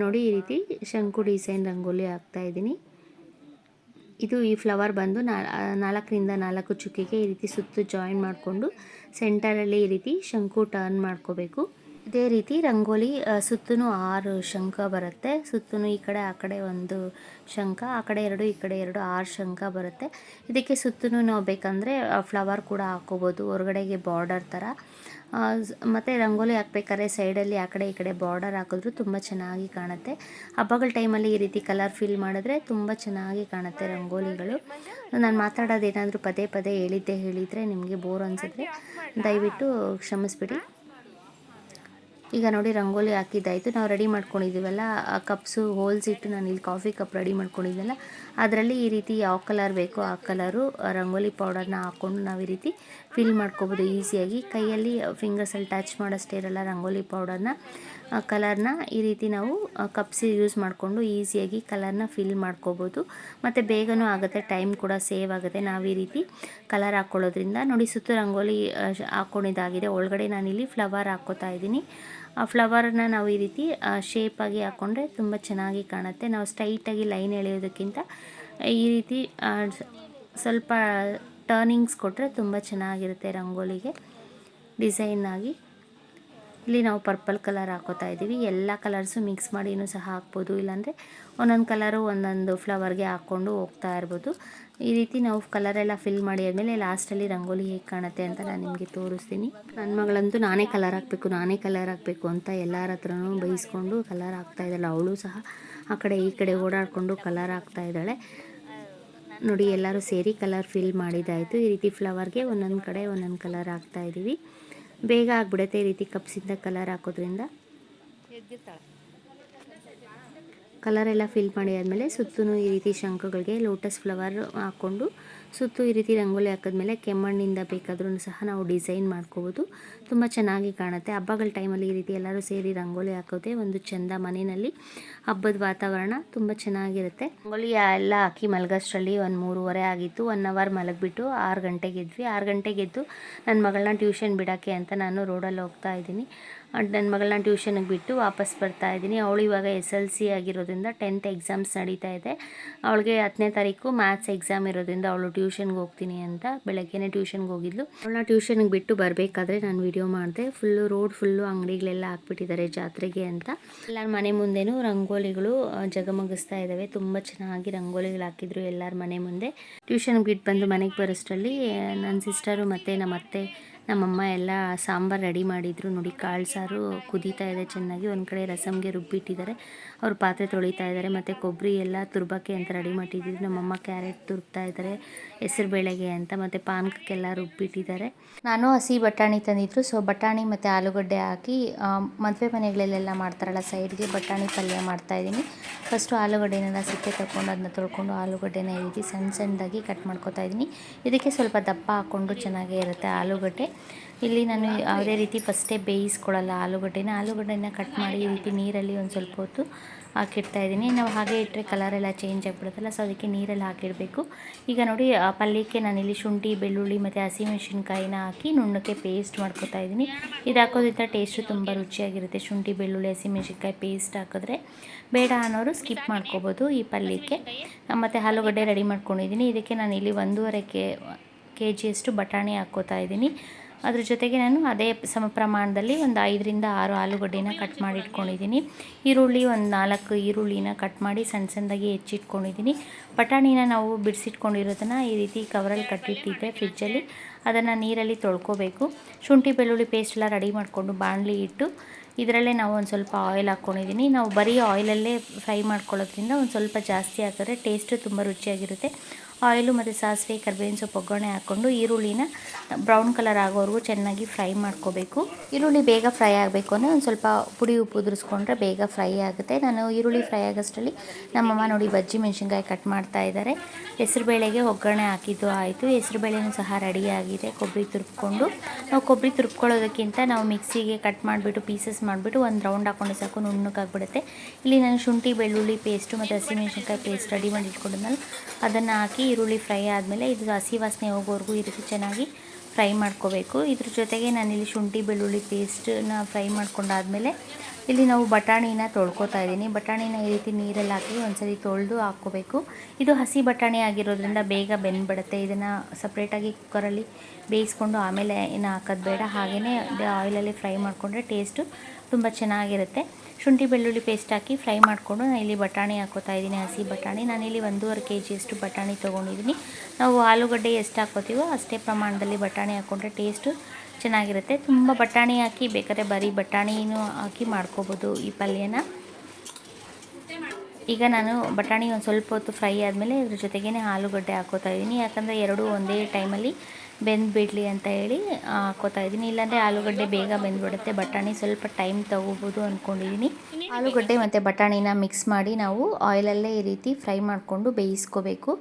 ನೋಡಿ, ಈ ರೀತಿ ಶಂಕು ಡಿಸೈನ್ ರಂಗೋಲಿ ಹಾಕ್ತಾಯಿದ್ದೀನಿ. ಇದು ಈ ಫ್ಲವರ್ ಬಂದು 4ರಿಂದ 4 ಚುಕ್ಕಿಗೆ ಈ ರೀತಿ ಸುತ್ತು ಜಾಯಿನ್ ಮಾಡಿಕೊಂಡು ಸೆಂಟರಲ್ಲಿ ಈ ರೀತಿ ಶಂಕು ಟರ್ನ್ ಮಾಡ್ಕೋಬೇಕು. ಇದೇ ರೀತಿ ರಂಗೋಲಿ ಸುತ್ತೂ 6 ಶಂಖ ಬರುತ್ತೆ. ಸುತ್ತೂ ಈ ಕಡೆ ಆ ಕಡೆ ಒಂದು ಶಂಖ, ಆ ಕಡೆ 2 ಈ ಕಡೆ 2, 6 ಶಂಖ ಬರುತ್ತೆ. ಇದಕ್ಕೆ ಸುತ್ತೂ ನಾವು ಬೇಕಂದರೆ ಫ್ಲವರ್ ಕೂಡ ಹಾಕ್ಕೋಬೋದು, ಹೊರಗಡೆಗೆ ಬಾರ್ಡರ್ ಥರ. ಮತ್ತು ರಂಗೋಲಿ ಹಾಕ್ಬೇಕಾದ್ರೆ ಸೈಡಲ್ಲಿ ಆ ಕಡೆ ಈ ಕಡೆ ಬಾರ್ಡರ್ ಹಾಕಿದ್ರು ತುಂಬ ಚೆನ್ನಾಗಿ ಕಾಣುತ್ತೆ. ಹಬ್ಬಗಳ ಟೈಮಲ್ಲಿ ಈ ರೀತಿ ಕಲರ್ ಫಿಲ್ ಮಾಡಿದ್ರೆ ತುಂಬ ಚೆನ್ನಾಗಿ ಕಾಣುತ್ತೆ ರಂಗೋಲಿಗಳು. ನಾನು ಮಾತಾಡೋದೇನಾದರೂ ಪದೇ ಪದೇ ಹೇಳಿದರೆ ನಿಮಗೆ ಬೋರ್ ಅನಿಸಿದ್ರೆ ದಯವಿಟ್ಟು ಕ್ಷಮಿಸ್ಬಿಡಿ. ಈಗ ನೋಡಿ ರಂಗೋಲಿ ಹಾಕಿದ್ದಾಯಿತು. ನಾವು ರೆಡಿ ಮಾಡ್ಕೊಂಡಿದ್ದೀವಲ್ಲ ಆ ಕಪ್ಸು ಹೋಲ್ಸ್ ಇಟ್ಟು ನಾನು ಇಲ್ಲಿ ಕಾಫಿ ಕಪ್ ರೆಡಿ ಮಾಡ್ಕೊಂಡಿದ್ದೆನಲ್ಲ ಅದರಲ್ಲಿ ಈ ರೀತಿ ಯಾವ ಕಲರ್ ಬೇಕೋ ಆ ಕಲರು ರಂಗೋಲಿ ಪೌಡರ್ನ ಹಾಕ್ಕೊಂಡು ನಾವು ಈ ರೀತಿ ಫಿಲ್ ಮಾಡ್ಕೋಬೋದು ಈಸಿಯಾಗಿ. ಕೈಯಲ್ಲಿ ಫಿಂಗರ್ಸಲ್ಲಿ ಟಚ್ ಮಾಡೋಷ್ಟೇ ಇರಲ್ಲ ರಂಗೋಲಿ ಪೌಡರ್ನ, ಕಲರ್ನ ಈ ರೀತಿ ನಾವು ಕಪ್ಸಿಗೆ ಯೂಸ್ ಮಾಡಿಕೊಂಡು ಈಸಿಯಾಗಿ ಕಲರ್ನ ಫಿಲ್ ಮಾಡ್ಕೋಬೋದು. ಮತ್ತು ಬೇಗನೂ ಆಗುತ್ತೆ, ಟೈಮ್ ಕೂಡ ಸೇವ್ ಆಗುತ್ತೆ ನಾವು ಈ ರೀತಿ ಕಲರ್ ಹಾಕ್ಕೊಳ್ಳೋದ್ರಿಂದ. ನೋಡಿ ಸುತ್ತು ರಂಗೋಲಿ ಹಾಕ್ಕೊಂಡಿದ್ದಾಗಿದೆ. ಒಳಗಡೆ ನಾನಿಲ್ಲಿ ಫ್ಲವರ್ ಹಾಕ್ಕೋತಾ ಇದ್ದೀನಿ. ಆ ಫ್ಲವರ್ನ ನಾವು ಈ ರೀತಿ ಶೇಪಾಗಿ ಹಾಕ್ಕೊಂಡ್ರೆ ತುಂಬ ಚೆನ್ನಾಗಿ ಕಾಣುತ್ತೆ. ನಾವು ಸ್ಟ್ರೈಟಾಗಿ ಲೈನ್ ಎಳೆಯೋದಕ್ಕಿಂತ ಈ ರೀತಿ ಸ್ವಲ್ಪ ಟರ್ನಿಂಗ್ಸ್ ಕೊಟ್ಟರೆ ತುಂಬ ಚೆನ್ನಾಗಿರುತ್ತೆ ರಂಗೋಲಿಗೆ ಡಿಸೈನ್ ಆಗಿ. ಇಲ್ಲಿ ನಾವು ಪರ್ಪಲ್ ಕಲರ್ ಹಾಕೋತಾ ಇದ್ದೀವಿ. ಎಲ್ಲ ಕಲರ್ಸು ಮಿಕ್ಸ್ ಮಾಡಿನೂ ಸಹ ಹಾಕ್ಬೋದು, ಇಲ್ಲಾಂದರೆ ಒಂದೊಂದು ಕಲರು ಒಂದೊಂದು ಫ್ಲವರ್ಗೆ ಹಾಕ್ಕೊಂಡು ಹೋಗ್ತಾ ಇರ್ಬೋದು. ಈ ರೀತಿ ನಾವು ಕಲರೆಲ್ಲ ಫಿಲ್ ಮಾಡಿ ಆದಮೇಲೆ ಲಾಸ್ಟಲ್ಲಿ ರಂಗೋಲಿ ಹೇಗೆ ಕಾಣುತ್ತೆ ಅಂತ ನಾನು ನಿಮಗೆ ತೋರಿಸ್ತೀನಿ. ನನ್ನ ಮಗಳಂತೂ ನಾನೇ ಕಲರ್ ಹಾಕಬೇಕು ಅಂತ ಎಲ್ಲರ ಹತ್ರನೂ ಬೈಸ್ಕೊಂಡು ಕಲರ್ ಹಾಕ್ತಾ ಇದ್ದಾಳೆ. ಅವಳು ಸಹ ಆ ಕಡೆ ಈ ಕಡೆ ಓಡಾಡಿಕೊಂಡು ಕಲರ್ ಹಾಕ್ತಾ ಇದ್ದಾಳೆ. ನೋಡಿ ಎಲ್ಲರೂ ಸೇರಿ ಕಲರ್ ಫಿಲ್ ಮಾಡಿದ್ದಾಯಿತು. ಈ ರೀತಿ ಫ್ಲವರ್ಗೆ ಒಂದೊಂದು ಕಡೆ ಒಂದೊಂದು ಕಲರ್ ಹಾಕ್ತಾ ಇದ್ದೀವಿ. ಬೇಗ ಆಗಿಬಿಡುತ್ತೆ ಈ ರೀತಿ ಕಪ್ಸಿಂದ ಕಲರ್ ಹಾಕೋದ್ರಿಂದ. ಕಲರೆಲ್ಲ ಫಿಲ್ ಮಾಡಿ ಆದಮೇಲೆ ಸುತ್ತೂ ಈ ರೀತಿ ಶಂಕುಗಳಿಗೆ ಲೋಟಸ್ ಫ್ಲವರ್ ಹಾಕ್ಕೊಂಡು ಸುತ್ತು ಈ ರೀತಿ ರಂಗೋಲಿ ಹಾಕಿದ್ಮೇಲೆ ಕೆಮ್ಮಣ್ಣಿಂದ ಬೇಕಾದ್ರೂ ಸಹ ನಾವು ಡಿಸೈನ್ ಮಾಡ್ಕೋಬೋದು. ತುಂಬ ಚೆನ್ನಾಗಿ ಕಾಣುತ್ತೆ. ಹಬ್ಬಗಳ ಟೈಮಲ್ಲಿ ಈ ರೀತಿ ಎಲ್ಲರೂ ಸೇರಿ ರಂಗೋಲಿ ಹಾಕೋದೇ ಒಂದು ಚೆಂದ. ಮನೆಯಲ್ಲಿ ಹಬ್ಬದ ವಾತಾವರಣ ತುಂಬ ಚೆನ್ನಾಗಿರುತ್ತೆ. ರಂಗೋಲಿ ಎಲ್ಲ ಹಾಕಿ ಮಲಗೋಷ್ಟರಲ್ಲಿ 3:30 ಆಗಿತ್ತು. 1 ಅವರ್ ಮಲಗಿಬಿಟ್ಟು 6 ಗಂಟೆಗೆ ಎದ್ವಿ. 6 ಗಂಟೆಗೆ ಎದ್ದು ನನ್ನ ಮಗಳನ್ನ ಟ್ಯೂಷನ್ ಬಿಡೋಕ್ಕೆ ಅಂತ ನಾನು ರೋಡಲ್ಲಿ ಹೋಗ್ತಾ ಇದ್ದೀನಿ. ನನ್ನ ಮಗಳನ್ನ ಟ್ಯೂಷನ್ಗೆ ಬಿಟ್ಟು ವಾಪಸ್ ಬರ್ತಾ ಇದ್ದೀನಿ. ಅವಳು ಇವಾಗ SLC ಆಗಿರೋದ್ರಿಂದ 10th ಎಕ್ಸಾಮ್ಸ್ ನಡೀತಾ ಇದೆ. ಅವಳಿಗೆ 10ನೇ ತಾರೀಕು ಮ್ಯಾಥ್ಸ್ ಎಕ್ಸಾಮ್ ಇರೋದ್ರಿಂದ ಅವಳು ಟ್ಯೂಷನ್ಗೆ ಹೋಗ್ತೀನಿ ಅಂತ ಬೆಳಗ್ಗೆನೇ ಟ್ಯೂಷನ್ಗೆ ಹೋಗಿದ್ಲು. ಅವಳನ್ನ ಟ್ಯೂಷನ್ಗೆ ಬಿಟ್ಟು ಬರಬೇಕಾದ್ರೆ ನಾನು ವಿಡಿಯೋ ಮಾಡಿದೆ. ರೋಡ್ ಫುಲ್ಲು ಅಂಗಡಿಗಳೆಲ್ಲ ಹಾಕ್ಬಿಟ್ಟಿದ್ದಾರೆ ಜಾತ್ರೆಗೆ ಅಂತ. ಎಲ್ಲರ ಮನೆ ಮುಂದೆನೂ ರಂಗೋಲಿಗಳು ಜಗಮಗಿಸ್ತಾ ಇದ್ದಾವೆ. ತುಂಬ ಚೆನ್ನಾಗಿ ರಂಗೋಲಿಗಳು ಹಾಕಿದ್ರು ಎಲ್ಲರ ಮನೆ ಮುಂದೆ. ಟ್ಯೂಷನ್ಗೆ ಬಿಟ್ಟು ಬಂದು ಮನೆಗೆ ಬರೋಷ್ಟರಲ್ಲಿ ನನ್ನ ಸಿಸ್ಟರು ಮತ್ತು ನಮ್ಮ ಅತ್ತೆ ನಮ್ಮಮ್ಮ ಎಲ್ಲ ಸಾಂಬಾರು ರೆಡಿ ಮಾಡಿದರು. ನೋಡಿ ಕಾಳು ಸಾರು ಕುದೀತಾ ಇದೆ ಚೆನ್ನಾಗಿ. ಒಂದು ಕಡೆ ರಸಮ್ಗೆ ರುಬ್ಬಿಟ್ಟಿದ್ದಾರೆ, ಅವ್ರು ಪಾತ್ರೆ ತೊಳಿತಾ ಇದ್ದಾರೆ. ಮತ್ತು ಕೊಬ್ಬರಿ ಎಲ್ಲ ತುರ್ಬಕ್ಕೆ ಅಂತ ರೆಡಿ ಮಾಡಿಟ್ಟಿದ್ರು. ನಮ್ಮಮ್ಮ ಕ್ಯಾರೆಟ್ ತುರ್ಬ್ತಾ ಇದ್ದಾರೆ ಹೆಸರುಬೇಳೆಗೆ ಅಂತ. ಮತ್ತು ಪಾನಕಕ್ಕೆಲ್ಲ ರುಬ್ಬಿಟ್ಟಿದ್ದಾರೆ. ನಾನು ಹಸಿ ಬಟಾಣಿ ತಂದಿದ್ರು, ಸೊ ಬಟಾಣಿ ಮತ್ತು ಆಲೂಗಡ್ಡೆ ಹಾಕಿ ಮದುವೆ ಮನೆಗಳಲ್ಲೆಲ್ಲ ಮಾಡ್ತಾರಲ್ಲ ಸೈಡ್ಗೆ ಬಟಾಣಿ ಪಲ್ಯ ಮಾಡ್ತಾಯಿದ್ದೀನಿ. ಫಸ್ಟು ಆಲೂಗಡ್ಡೆನೆಲ್ಲ ಸಿಪ್ಪೆ ತಗೊಂಡು ಅದನ್ನ ತೊಳ್ಕೊಂಡು ಆಲೂಗಡ್ಡೆನ ಈ ರೀತಿ ಸಣ್ಣದಾಗಿ ಕಟ್ ಮಾಡ್ಕೊತಾ ಇದ್ದೀನಿ. ಇದಕ್ಕೆ ಸ್ವಲ್ಪ ದಪ್ಪ ಹಾಕ್ಕೊಂಡು ಚೆನ್ನಾಗೇ ಇರುತ್ತೆ ಆಲೂಗಡ್ಡೆ. ಇಲ್ಲಿ ನಾನು ಯಾವುದೇ ರೀತಿ ಫಸ್ಟೇ ಬೇಯಿಸ್ಕೊಳ್ಳಲ್ಲ ಆಲೂಗಡ್ಡೆನ ಕಟ್ ಮಾಡಿ ಈ ರೀತಿ ನೀರಲ್ಲಿ ಒಂದು ಸ್ವಲ್ಪ ಹೊತ್ತು ಹಾಕಿಡ್ತಾ ಇದ್ದೀನಿ. ನಾವು ಹಾಗೆ ಇಟ್ಟರೆ ಕಲರೆಲ್ಲ ಚೇಂಜ್ ಆಗಿಬಿಡುತ್ತಲ್ಲ, ಸೊ ಅದಕ್ಕೆ ನೀರಲ್ಲಿ ಹಾಕಿಡಬೇಕು. ಈಗ ನೋಡಿ ಆ ಪಲ್ಯಕ್ಕೆ ನಾನಿಲ್ಲಿ ಶುಂಠಿ, ಬೆಳ್ಳುಳ್ಳಿ ಮತ್ತು ಹಸಿಮೆಣಸಿನ್ಕಾಯಿನ ಹಾಕಿ ನುಣ್ಣಕ್ಕೆ ಪೇಸ್ಟ್ ಮಾಡ್ಕೊತಾ ಇದ್ದೀನಿ. ಇದು ಹಾಕೋದ್ರಿಂದ ಟೇಸ್ಟು ತುಂಬ ರುಚಿಯಾಗಿರುತ್ತೆ. ಶುಂಠಿ, ಬೆಳ್ಳುಳ್ಳಿ, ಹಸಿಮೆಣಸಿನ್ಕಾಯಿ ಪೇಸ್ಟ್ ಹಾಕಿದ್ರೆ ಬೇಡ ಅನ್ನೋರು ಸ್ಕಿಪ್ ಮಾಡ್ಕೋಬೋದು ಈ ಪಲ್ಯಕ್ಕೆ. ಮತ್ತು ಆಲೂಗಡ್ಡೆ ರೆಡಿ ಮಾಡ್ಕೊಂಡಿದ್ದೀನಿ. ಇದಕ್ಕೆ ನಾನು ಇಲ್ಲಿ 1.5 kg ಬಟಾಣಿ ಹಾಕ್ಕೋತಾ ಇದ್ದೀನಿ. ಅದ್ರ ಜೊತೆಗೆ ನಾನು ಅದೇ ಸಮ ಪ್ರಮಾಣದಲ್ಲಿ ಒಂದು 5ರಿಂದ 6 ಆಲೂಗಡ್ಡೆನ ಕಟ್ ಮಾಡಿ ಇಟ್ಕೊಂಡಿದ್ದೀನಿ. ಈರುಳ್ಳಿ ಒಂದು 4 ಈರುಳ್ಳಿನ ಕಟ್ ಮಾಡಿ ಸಣ್ಣದಾಗಿ ಹೆಚ್ಚಿಟ್ಕೊಂಡಿದ್ದೀನಿ. ಬಟಾಣಿನ ನಾವು ಬಿಡಿಸಿಟ್ಕೊಂಡಿರೋದನ್ನು ಈ ರೀತಿ ಕವರಲ್ಲಿ ಕಟ್ಟಿಟ್ಟಿದ್ದೆ ಫ್ರಿಜ್ಜಲ್ಲಿ, ಅದನ್ನು ನೀರಲ್ಲಿ ತೊಳ್ಕೊಬೇಕು. ಶುಂಠಿ ಬೆಳ್ಳುಳ್ಳಿ ಪೇಸ್ಟ್ ಎಲ್ಲ ರೆಡಿ ಮಾಡಿಕೊಂಡು ಬಾಣಲಿ ಇಟ್ಟು ಇದರಲ್ಲೇ ನಾವು ಒಂದು ಸ್ವಲ್ಪ ಆಯಿಲ್ ಹಾಕ್ಕೊಂಡಿದ್ದೀನಿ. ನಾವು ಬರೀ ಆಯಿಲಲ್ಲೇ ಫ್ರೈ ಮಾಡ್ಕೊಳ್ಳೋದ್ರಿಂದ ಒಂದು ಸ್ವಲ್ಪ ಜಾಸ್ತಿ ಹಾಕಿದ್ರೆ ಟೇಸ್ಟು ತುಂಬ ರುಚಿಯಾಗಿರುತ್ತೆ. ಆಯಿಲು ಮತ್ತು ಸಾಸಿವೆ, ಕರಿಬೇವಿನ ಸೊಪ್ಪು ಒಗ್ಗರಣೆ ಹಾಕ್ಕೊಂಡು ಈರುಳ್ಳಿನ ಬ್ರೌನ್ ಕಲರ್ ಆಗೋವರೆಗೂ ಚೆನ್ನಾಗಿ ಫ್ರೈ ಮಾಡ್ಕೋಬೇಕು. ಈರುಳ್ಳಿ ಬೇಗ ಫ್ರೈ ಆಗಬೇಕು ಅಂದರೆ ಒಂದು ಸ್ವಲ್ಪ ಪುಡಿ ಉಪ್ಪು ಉದುರಿಸ್ಕೊಂಡ್ರೆ ಬೇಗ ಫ್ರೈ ಆಗುತ್ತೆ. ನಾನು ಈರುಳ್ಳಿ ಫ್ರೈ ಆಗೋಷ್ಟರಲ್ಲಿ ನಮ್ಮಮ್ಮ ನೋಡಿ ಬಜ್ಜಿ ಮೆಣಸಿನ್ಕಾಯಿ ಕಟ್ ಮಾಡ್ತಾ ಇದ್ದಾರೆ. ಹೆಸರುಬೇಳೆಗೆ ಒಗ್ಗರಣೆ ಹಾಕಿದ್ದು ಆಯಿತು. ಹೆಸರುಬೇಳೆನೂ ಸಹ ರೆಡಿಯಾಗಿದೆ. ಕೊಬ್ಬರಿ ತುರ್ಕೊಂಡು ನಾವು ಕೊಬ್ಬರಿ ತುರ್ಕೊಳ್ಳೋದಕ್ಕಿಂತ ನಾವು ಮಿಕ್ಸಿಗೆ ಕಟ್ ಮಾಡಿಬಿಟ್ಟು ಪೀಸಸ್ ಮಾಡಿಬಿಟ್ಟು ಒಂದು ರೌಂಡ್ ಹಾಕ್ಕೊಂಡು ಸಾಕು, ನುಣ್ಣಗಾಗ್ಬಿಡುತ್ತೆ. ಇಲ್ಲಿ ನಾನು ಶುಂಠಿ ಬೆಳ್ಳುಳ್ಳಿ ಪೇಸ್ಟು ಮತ್ತು ಹಸಿಮೆಣಸಿನ್ಕಾಯಿ ಪೇಸ್ಟ್ ರೆಡಿ ಮಾಡಿ ಇಟ್ಕೊಂಡಿದ್ಮೇಲೆ ಅದನ್ನು ಹಾಕಿ ಈರುಳ್ಳಿ ಫ್ರೈ ಆದಮೇಲೆ ಇದು ಹಸಿ ವಾಸನೆ ಹೋಗೋವರೆಗೂ ಈ ರೀತಿ ಚೆನ್ನಾಗಿ ಫ್ರೈ ಮಾಡ್ಕೋಬೇಕು. ಇದ್ರ ಜೊತೆಗೆ ನಾನಿಲ್ಲಿ ಶುಂಠಿ ಬೆಳ್ಳುಳ್ಳಿ ಪೇಸ್ಟನ್ನ ಫ್ರೈ ಮಾಡ್ಕೊಂಡಾದಮೇಲೆ ಇಲ್ಲಿ ನಾವು ಬಟಾಣಿನ ತೊಳ್ಕೊತಾ ಇದ್ದೀನಿ. ಬಟಾಣಿನ ಈ ರೀತಿ ನೀರಲ್ಲಿ ಹಾಕಿ ಒಂದ್ಸರಿ ತೊಳೆದು ಹಾಕ್ಕೋಬೇಕು. ಇದು ಹಸಿ ಬಟಾಣಿ ಆಗಿರೋದ್ರಿಂದ ಬೇಗ ಬೆಂದ್ಬಿಡುತ್ತೆ. ಇದನ್ನು ಸಪ್ರೇಟಾಗಿ ಕುಕ್ಕರಲ್ಲಿ ಬೇಯಿಸ್ಕೊಂಡು ಆಮೇಲೆ ಇನ್ನು ಹಾಕೋದು ಬೇಡ, ಹಾಗೆಯೇ ಆಯಿಲಲ್ಲಿ ಫ್ರೈ ಮಾಡಿಕೊಂಡ್ರೆ ಟೇಸ್ಟು ತುಂಬ ಚೆನ್ನಾಗಿರುತ್ತೆ. ಶುಂಠಿ ಬೆಳ್ಳುಳ್ಳಿ ಪೇಸ್ಟ್ ಹಾಕಿ ಫ್ರೈ ಮಾಡಿಕೊಂಡು ನಾನು ಇಲ್ಲಿ ಬಟಾಣಿ ಹಾಕ್ಕೋತಾ ಇದ್ದೀನಿ. ಹಸಿ ಬಟಾಣಿ ನಾನಿಲ್ಲಿ 1.5 kg ಬಟಾಣಿ ತೊಗೊಂಡಿದ್ದೀನಿ. ನಾವು ಆಲೂಗಡ್ಡೆ ಎಷ್ಟು ಹಾಕ್ಕೋತೀವೋ ಅಷ್ಟೇ ಪ್ರಮಾಣದಲ್ಲಿ ಬಟಾಣಿ ಹಾಕ್ಕೊಂಡ್ರೆ ಟೇಸ್ಟು ಚೆನ್ನಾಗಿರುತ್ತೆ. ತುಂಬ ಬಟಾಣಿ ಹಾಕಿ ಬೇಕಾದ್ರೆ ಬರೀ ಬಟಾಣಿನೂ ಹಾಕಿ ಮಾಡ್ಕೋಬೋದು ಈ ಪಲ್ಯನ. ಈಗ ನಾನು ಬಟಾಣಿ ಒಂದು ಸ್ವಲ್ಪ ಹೊತ್ತು ಫ್ರೈ ಆದಮೇಲೆ ಇದ್ರ ಜೊತೆಗೇ ಆಲೂಗಡ್ಡೆ ಹಾಕೋತಾ ಇದ್ದೀನಿ. ಯಾಕಂದರೆ ಎರಡೂ ಒಂದೇ ಟೈಮಲ್ಲಿ ಬೆಂದುಬಿಡಲಿ ಅಂತ ಹೇಳಿ ಹಾಕೋತಾ ಇದ್ದೀನಿ. ಇಲ್ಲಾಂದರೆ ಆಲೂಗಡ್ಡೆ ಬೇಗ ಬೆಂದುಬಿಡುತ್ತೆ, ಬಟಾಣಿ ಸ್ವಲ್ಪ ಟೈಮ್ ತೊಗೋಬೋದು ಅಂದ್ಕೊಂಡಿದ್ದೀನಿ. ಆಲೂಗಡ್ಡೆ ಮತ್ತು ಬಟಾಣಿನ ಮಿಕ್ಸ್ ಮಾಡಿ ನಾವು ಆಯಿಲಲ್ಲೇ ಈ ರೀತಿ ಫ್ರೈ ಮಾಡಿಕೊಂಡು ಬೇಯಿಸ್ಕೋಬೇಕು.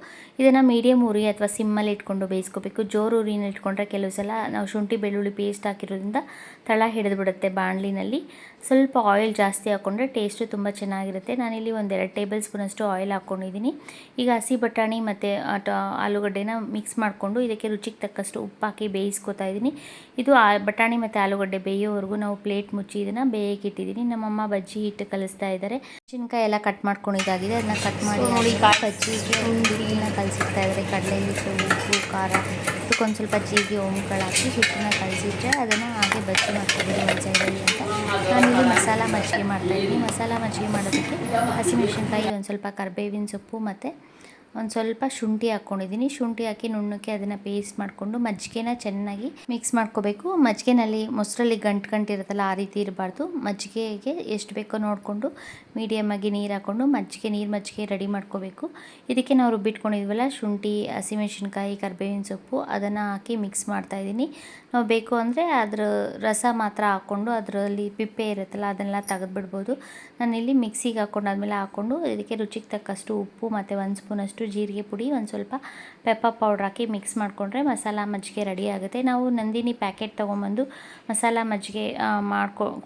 ಇದನ್ನು ಮೀಡಿಯಮ್ ಉರಿ ಅಥವಾ ಸಿಮ್ಮಲ್ಲಿ ಇಟ್ಕೊಂಡು ಬೇಯಿಸ್ಕೋಬೇಕು. ಜೋರು ಉರಿನ ಇಟ್ಕೊಂಡ್ರೆ ಕೆಲವು ಸಲ ನಾವು ಶುಂಠಿ ಬೆಳ್ಳುಳ್ಳಿ ಪೇಸ್ಟ್ ಹಾಕಿರೋದ್ರಿಂದ ತಳ ಹಿಡಿದು ಬಿಡುತ್ತೆ ಬಾಣಲಿನಲ್ಲಿ. ಸ್ವಲ್ಪ ಆಯಿಲ್ ಜಾಸ್ತಿ ಹಾಕ್ಕೊಂಡ್ರೆ ಟೇಸ್ಟು ತುಂಬ ಚೆನ್ನಾಗಿರುತ್ತೆ. ನಾನಿಲ್ಲಿ ಒಂದು 2 ಟೇಬಲ್ ಸ್ಪೂನಷ್ಟು ಆಯಿಲ್ ಹಾಕ್ಕೊಂಡಿದ್ದೀನಿ. ಈಗ ಹಸಿ ಬಟಾಣಿ ಮತ್ತು ಆಲೂಗಡ್ಡೆನ ಮಿಕ್ಸ್ ಮಾಡಿಕೊಂಡು ಇದಕ್ಕೆ ರುಚಿಗೆ ತಕ್ಕಷ್ಟು ಉಪ್ಪು ಹಾಕಿ ಬೇಯಿಸ್ಕೊತಾ ಇದ್ದೀನಿ. ಇದು ಬಟಾಣಿ ಮತ್ತು ಆಲೂಗಡ್ಡೆ ಬೇಯೋವರೆಗೂ ನಾವು ಪ್ಲೇಟ್ ಮುಚ್ಚಿ ಇದನ್ನು ಬೇಯಕ್ಕೆ ಇಟ್ಟಿದ್ದೀನಿ. ನಮ್ಮಮ್ಮ ಬಜ್ಜಿ ಹಿಟ್ಟು ಕಲಿಸ್ತಾ ಇದ್ದಾರೆ. ಮೆಣಸಿನ್ಕಾಯಿ ಎಲ್ಲ ಕಟ್ ಮಾಡ್ಕೊಂಡಿದ್ದಾಗಿದೆ, ಅದನ್ನ ಕಟ್ ಮಾಡಿ ಬಜ್ಜಿಗೆ ಹಿಟ್ಟನ್ನ ಕಲಸಿಡ್ತಾ ಇದ್ದಾರೆ. ಕಡಲೆ ಹಿಟ್ಟು, ಉಪ್ಪು, ಖಾರ, ಇದಕ್ಕೊಂದು ಸ್ವಲ್ಪ ಜೀರಿಗೆ, ಓಂಕಾಳು ಹಾಕಿ ಹಿಟ್ಟನ್ನ ಕಲಸಿಟ್ರೆ ಅದನ್ನು ಹಾಗೆ ಬಜ್ಜಿ ಮಾಡ್ಕೊಬೋದು ಒಂದು ಸೈಡಲ್ಲಿ ಅಂತ. ನಾನಿಲ್ಲಿ ಮಸಾಲ ಮಜ್ಜಿಗೆ ಮಾಡ್ತಾಯಿದ್ದೀನಿ. ಮಸಾಲ ಮಜ್ಜಿಗೆ ಮಾಡೋದಕ್ಕೆ ಹಸಿಮೆಣಸಿನ್ಕಾಯಿ, ಒಂದು ಸ್ವಲ್ಪ ಕರಿಬೇವಿನ ಸೊಪ್ಪು ಮತ್ತು ಒಂದು ಸ್ವಲ್ಪ ಶುಂಠಿ ಹಾಕ್ಕೊಂಡಿದ್ದೀನಿ. ಶುಂಠಿ ಹಾಕಿ ನುಣ್ಣಕ್ಕೆ ಅದನ್ನು ಪೇಸ್ಟ್ ಮಾಡಿಕೊಂಡು ಮಜ್ಜಿಗೆನ ಚೆನ್ನಾಗಿ ಮಿಕ್ಸ್ ಮಾಡ್ಕೋಬೇಕು. ಮಜ್ಜಿಗೆನಲ್ಲಿ ಮೊಸರಲ್ಲಿ ಗಂಟು ಇರುತ್ತಲ್ಲ, ಆ ರೀತಿ ಇರಬಾರ್ದು. ಮಜ್ಜಿಗೆಗೆ ಎಷ್ಟು ಬೇಕೋ ನೋಡಿಕೊಂಡು ಮೀಡಿಯಮ್ಮಾಗಿ ನೀರು ಹಾಕ್ಕೊಂಡು ಮಜ್ಜಿಗೆ ರೆಡಿ ಮಾಡ್ಕೋಬೇಕು. ಇದಕ್ಕೆ ನಾವು ರುಬ್ಬಿಟ್ಕೊಂಡಿದ್ವಲ್ಲ ಶುಂಠಿ, ಹಸಿಮೆಣಸಿನ್ಕಾಯಿ, ಕರಿಬೇವಿನ ಸೊಪ್ಪು, ಅದನ್ನು ಹಾಕಿ ಮಿಕ್ಸ್ ಮಾಡ್ತಾಯಿದ್ದೀನಿ. ನಾವು ಬೇಕು ಅಂದರೆ ಅದರ ರಸ ಮಾತ್ರ ಹಾಕ್ಕೊಂಡು ಅದರಲ್ಲಿ pippe ಇರುತ್ತಲ್ಲ ಅದನ್ನೆಲ್ಲ ತೆಗೆದುಬಿಡ್ಬೋದು. ನಾನಿಲ್ಲಿ ಮಿಕ್ಸಿಗೆ ಹಾಕ್ಕೊಂಡಾದ್ಮೇಲೆ ಹಾಕ್ಕೊಂಡು ಇದಕ್ಕೆ ರುಚಿಗೆ ತಕ್ಕಷ್ಟು ಉಪ್ಪು ಮತ್ತು 1 ಸ್ಪೂನಷ್ಟು ಜೀರಿಗೆ ಪುಡಿ, ಒಂದು ಸ್ವಲ್ಪ ಪೆಪ್ಪರ್ ಪೌಡ್ರ್ ಹಾಕಿ ಮಿಕ್ಸ್ ಮಾಡಿಕೊಂಡ್ರೆ ಮಸಾಲ ಮಜ್ಜಿಗೆ ರೆಡಿ ಆಗುತ್ತೆ. ನಾವು ನಂದಿನಿ ಪ್ಯಾಕೆಟ್ ತೊಗೊಂಬಂದು ಮಸಾಲ ಮಜ್ಜಿಗೆ